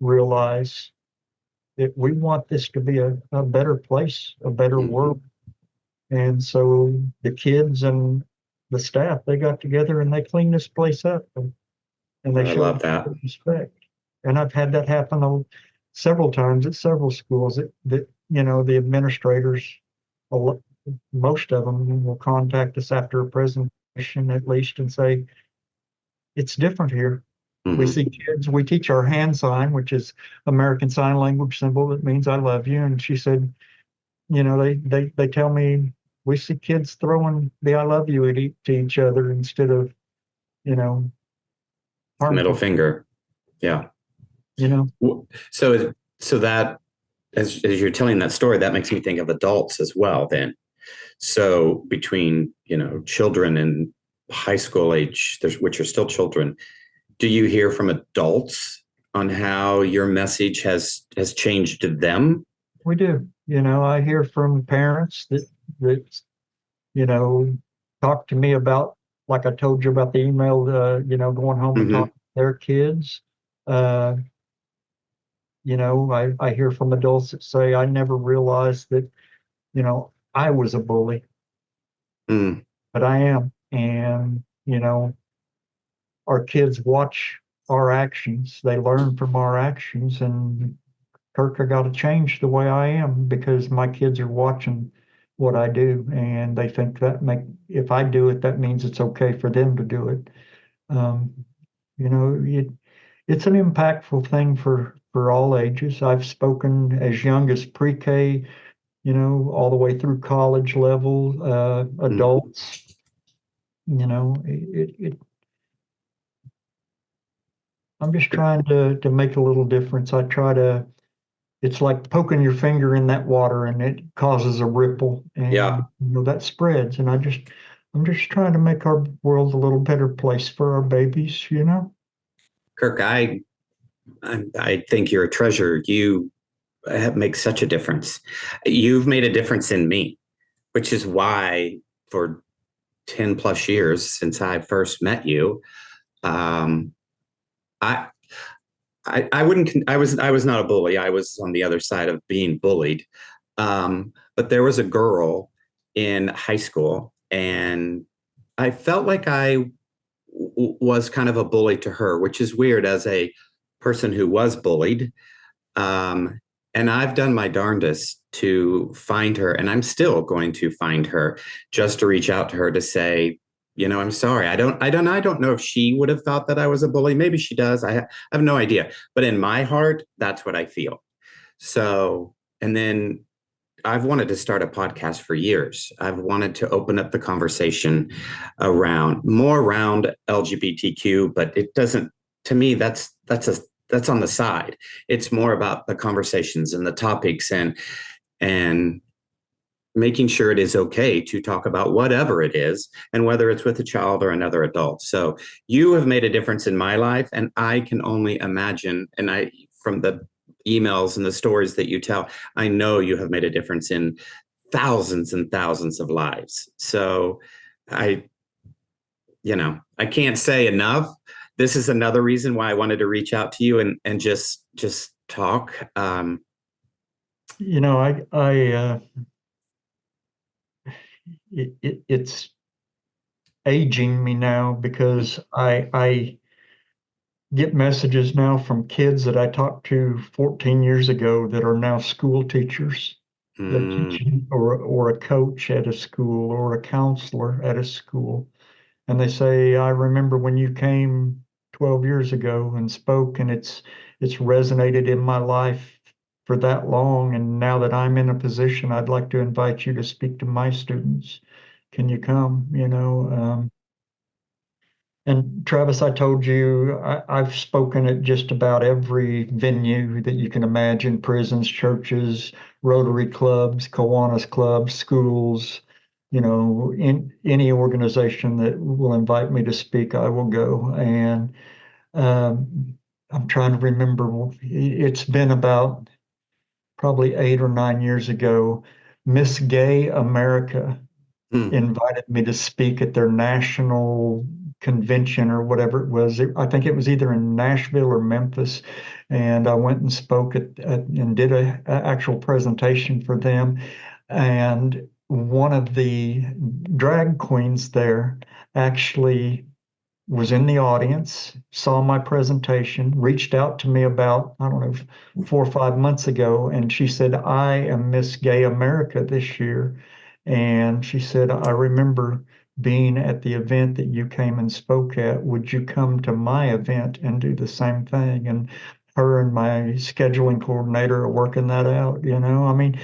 Speaker 2: realize that we want this to be a better place, a better
Speaker 1: Hmm.
Speaker 2: world." And so the kids and the staff, they got together and they cleaned this place up and they
Speaker 1: I love
Speaker 2: showed
Speaker 1: that.
Speaker 2: respect. And I've had that happen several times at several schools that the administrators, a lo- most of them will contact us after a presentation at least and say, it's different here. We
Speaker 1: Hmm.
Speaker 2: see kids, we teach our hand sign, which is American Sign Language symbol that means I love you. And she said, they tell me we see kids throwing the I love you to each other instead of, you know,
Speaker 1: The middle
Speaker 2: harmful,
Speaker 1: finger. Yeah.
Speaker 2: you know.
Speaker 1: So that as you're telling that story, that makes me think of adults as well then. So between, children and high school age, which are still children, do you hear from adults on how your message has changed them?
Speaker 2: We do. I hear from parents that, you know, talk to me about, like I told you about the email, going home and
Speaker 1: Hmm.
Speaker 2: talking to their kids. Uh, I hear from adults that say, I never realized that, I was a bully,
Speaker 1: Mm,
Speaker 2: but I am. And, our kids watch our actions, they learn from our actions. And Kirk, I got to change the way I am because my kids are watching what I do, and they think if I do it, that means it's okay for them to do it. Um, you know, it, it's an impactful thing for all ages. I've spoken as young as pre-K, all the way through college level,
Speaker 1: mm,
Speaker 2: adults. I'm just trying to make a little difference. I try to It's like poking your finger in that water and it causes a ripple and
Speaker 1: yeah,
Speaker 2: that spreads. And I'm just trying to make our world a little better place for our babies.
Speaker 1: Kirk, I think you're a treasure. You make such a difference. You've made a difference in me, which is why for 10 plus years since I first met you, um, I I wouldn't. I was not a bully. I was on the other side of being bullied. But there was a girl in high school, and I felt like was kind of a bully to her, which is weird as a person who was bullied. Um, and I've done my darndest to find her, and I'm still going to find her just to reach out to her to say, I'm sorry. I don't know if she would have thought that I was a bully. Maybe she does. I have no idea. But in my heart, that's what I feel. So, and then I've wanted to start a podcast for years. I've wanted to open up the conversation around LGBTQ, but it doesn't. To me, that's on the side. It's more about the conversations and the topics and making sure it is okay to talk about whatever it is and whether it's with a child or another adult. So you have made a difference in my life, and I can only imagine, and I from the emails and the stories that you tell, I know you have made a difference in thousands and thousands of lives. So I, I can't say enough. This is another reason why I wanted to reach out to you and just talk.
Speaker 2: It's aging me now because I get messages now from kids that I talked to 14 years ago that are now school teachers that
Speaker 1: Mm,
Speaker 2: teach or a coach at a school or a counselor at a school. And they say, I remember when you came 12 years ago and spoke, and it's resonated in my life for that long. And now that I'm in a position, I'd like to invite you to speak to my students. Can you come? And Travis, I told you I've spoken at just about every venue that you can imagine: prisons, churches, Rotary clubs, Kiwanis clubs, schools. In any organization that will invite me to speak, I will go. And I'm trying to remember. It's been about probably 8 or 9 years ago. Miss Gay America
Speaker 1: mm,
Speaker 2: invited me to speak at their national convention or whatever it was. I think it was either in Nashville or Memphis, and I went and spoke and did a actual presentation for them. And one of the drag queens there actually was in the audience, saw my presentation, reached out to me about, I don't know, 4 or 5 months ago, and she said, I am Miss Gay America this year. And she said, I remember being at the event that you came and spoke at. Would you come to my event and do the same thing? And her and my scheduling coordinator are working that out, you know. I mean,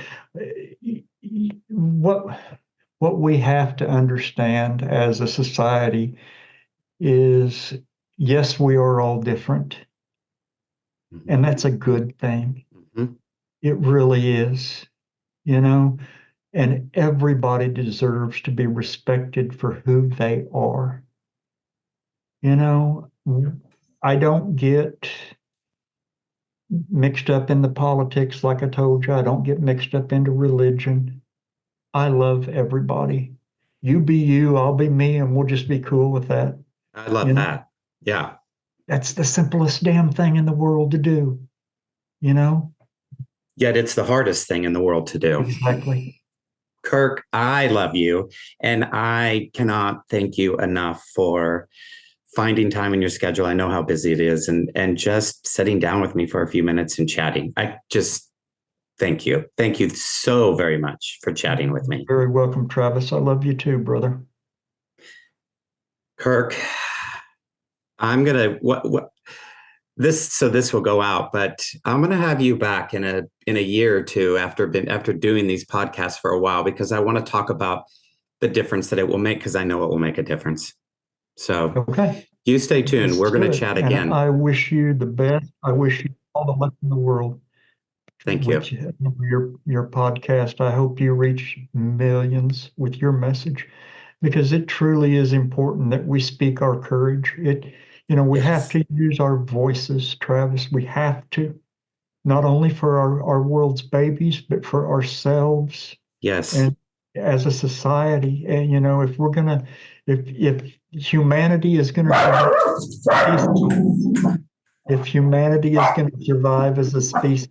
Speaker 2: what what we have to understand as a society is yes, we are all different, and that's a good thing.
Speaker 1: Mhm.
Speaker 2: It really is, you know, and everybody deserves to be respected for who they are. You know, I don't get mixed up in the politics like I told you. I don't get mixed up into religion. I love everybody. You be you, I'll be me, and we'll just be cool with that.
Speaker 1: I love
Speaker 2: You know,
Speaker 1: that. Yeah.
Speaker 2: that's the simplest damn thing in the world to do, you know?
Speaker 1: Yet it's the hardest thing in the world to do.
Speaker 2: Exactly.
Speaker 1: Kirk, I love you. And I cannot thank you enough for finding time in your schedule. I know how busy it is, and just sitting down with me for a few minutes and chatting. I just thank you. Thank you so very much for chatting with me.
Speaker 2: Very welcome, Travis. I love you too, brother.
Speaker 1: Kirk, I'm gonna what this so this will go out, but I'm gonna have you back in a year or two after doing these podcasts for a while, because I want to talk about the difference that it will make, because I know it will make a difference. So
Speaker 2: Okay.
Speaker 1: you stay tuned.
Speaker 2: Let's
Speaker 1: We're going
Speaker 2: do
Speaker 1: to
Speaker 2: it.
Speaker 1: chat
Speaker 2: And
Speaker 1: again.
Speaker 2: I wish you the best. I wish you all the luck in the world
Speaker 1: Thank
Speaker 2: with
Speaker 1: you.
Speaker 2: your podcast. I hope you reach millions with your message because it truly is important that we speak our courage. We have
Speaker 1: Yes.
Speaker 2: to use our voices, Travis. We have to, not only for our world's babies, but for ourselves
Speaker 1: Yes.
Speaker 2: and as a society. And if we're gonna, if humanity is gonna survive, if humanity is gonna survive as a species,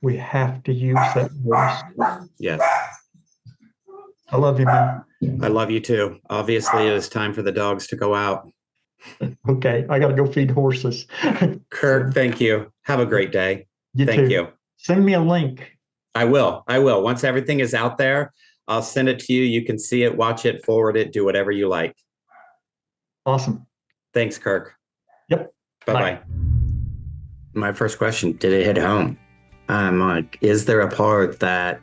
Speaker 2: we have to use that voice.
Speaker 1: Yes.
Speaker 2: I love you, man.
Speaker 1: I love you too. Obviously, it is time for the dogs to go out.
Speaker 2: Okay, I gotta go feed horses.
Speaker 1: Kirk, thank you. Have a great day.
Speaker 2: You
Speaker 1: Thank
Speaker 2: too.
Speaker 1: you.
Speaker 2: Send me a link.
Speaker 1: I will. I will. Once everything is out there, I'll send it to you. You can see it, watch it, forward it, do whatever you like.
Speaker 2: Awesome.
Speaker 1: Thanks, Kirk.
Speaker 2: Yep.
Speaker 1: Bye
Speaker 2: Bye.
Speaker 1: bye. My first question, did it hit home? I'm like, is there a part that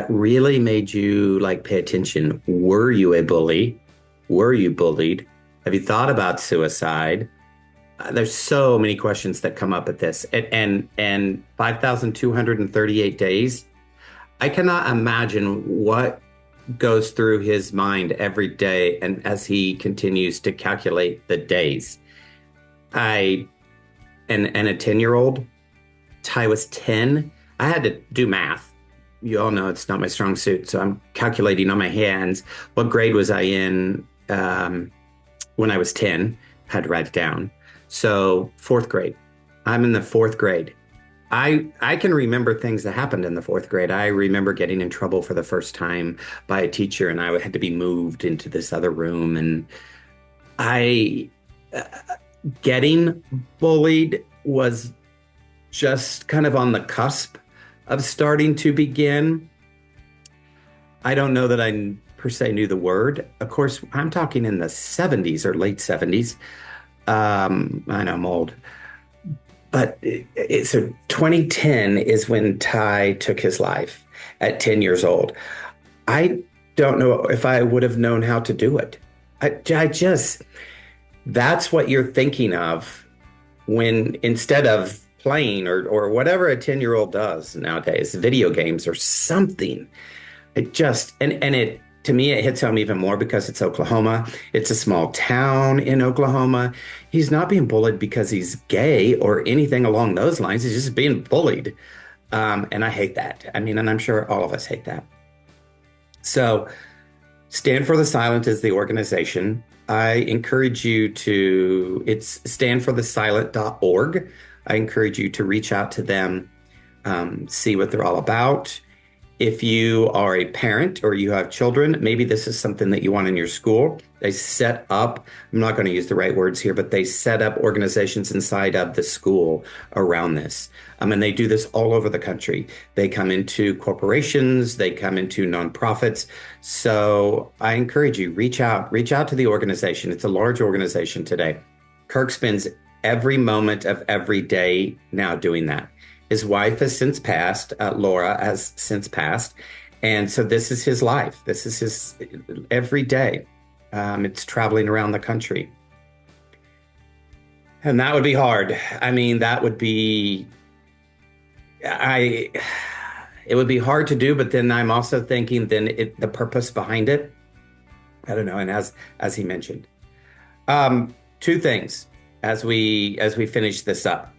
Speaker 1: really made you like pay attention? Were you a bully? Were you bullied? Have you thought about suicide? There's so many questions that come up at this, and 5,238 days. I cannot imagine what goes through his mind every day, and as he continues to calculate the days. I and a 10-year-old. Ty was 10. I had to do math. You all know it's not my strong suit, so I'm calculating on my hands. What grade was I in when I was 10? Had to write it down. So fourth grade. I'm in the fourth grade. I can remember things that happened in the fourth grade. I remember getting in trouble for the first time by a teacher, and I had to be moved into this other room. And I getting bullied was just kind of on the cusp of starting to begin. I don't know that I per se knew the word. Of course, I'm talking in the 70s or late 70s. I know I'm old. But so 2010 is when Ty took his life at 10 years old. I don't know if I would have known how to do it. I just, that's what you're thinking of when instead of playing or whatever a 10-year-old does nowadays, video games or something. It just, and it, to me, it hits home even more because it's Oklahoma. It's a small town in Oklahoma. He's not being bullied because he's gay or anything along those lines. He's just being bullied. And I hate that. I mean, and I'm sure all of us hate that. So Stand for the Silent is the organization. I encourage you to, it's standforthesilent.org. I encourage you to reach out to them, see what they're all about. If you are a parent or you have children, maybe this is something that you want in your school. They set up, I'm not going to use the right words here, but they set up organizations inside of the school around this. And they do this all over the country. They come into corporations, they come into nonprofits. So I encourage you, reach out to the organization. It's a large organization today. Kirk spends every moment of every day now doing that. His wife has since passed, Laura has since passed. And so this is his life. This is his every day. It's traveling around the country. And that would be hard. I mean, that would be, it would be hard to do, but then I'm also thinking the purpose behind it. I don't know. And as he mentioned, two things as we finish this up.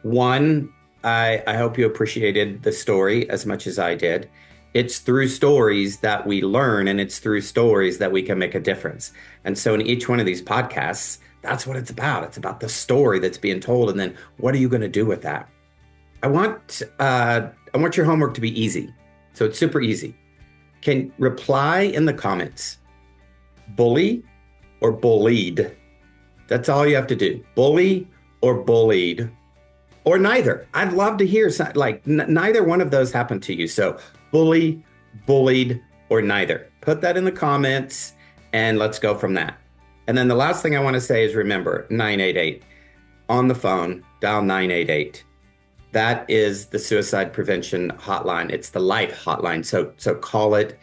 Speaker 1: One, I hope you appreciated the story as much as I did. It's through stories that we learn, and it's through stories that we can make a difference. And so in each one of these podcasts, that's what it's about. It's about the story that's being told, and then what are you going to do with that? I want your homework to be easy. So it's super easy. Can reply in the comments, bully or bullied. That's all you have to do. Bully or bullied. Or neither. I'd love to hear neither one of those happened to you. So bully, bullied, or neither. Put that in the comments and let's go from that. And then the last thing I want to say is remember 988 on the phone, dial 988. That is the suicide prevention hotline. It's the life hotline. So call it.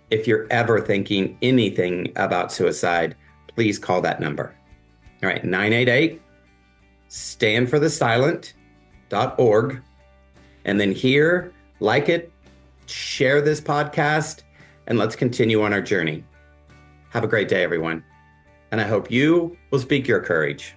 Speaker 1: If you're ever thinking anything about suicide, please call that number. All right, 988, stand for the silent.org. And then here, like it, share this podcast, and let's continue on our journey. Have a great day, everyone. And I hope you will speak your courage.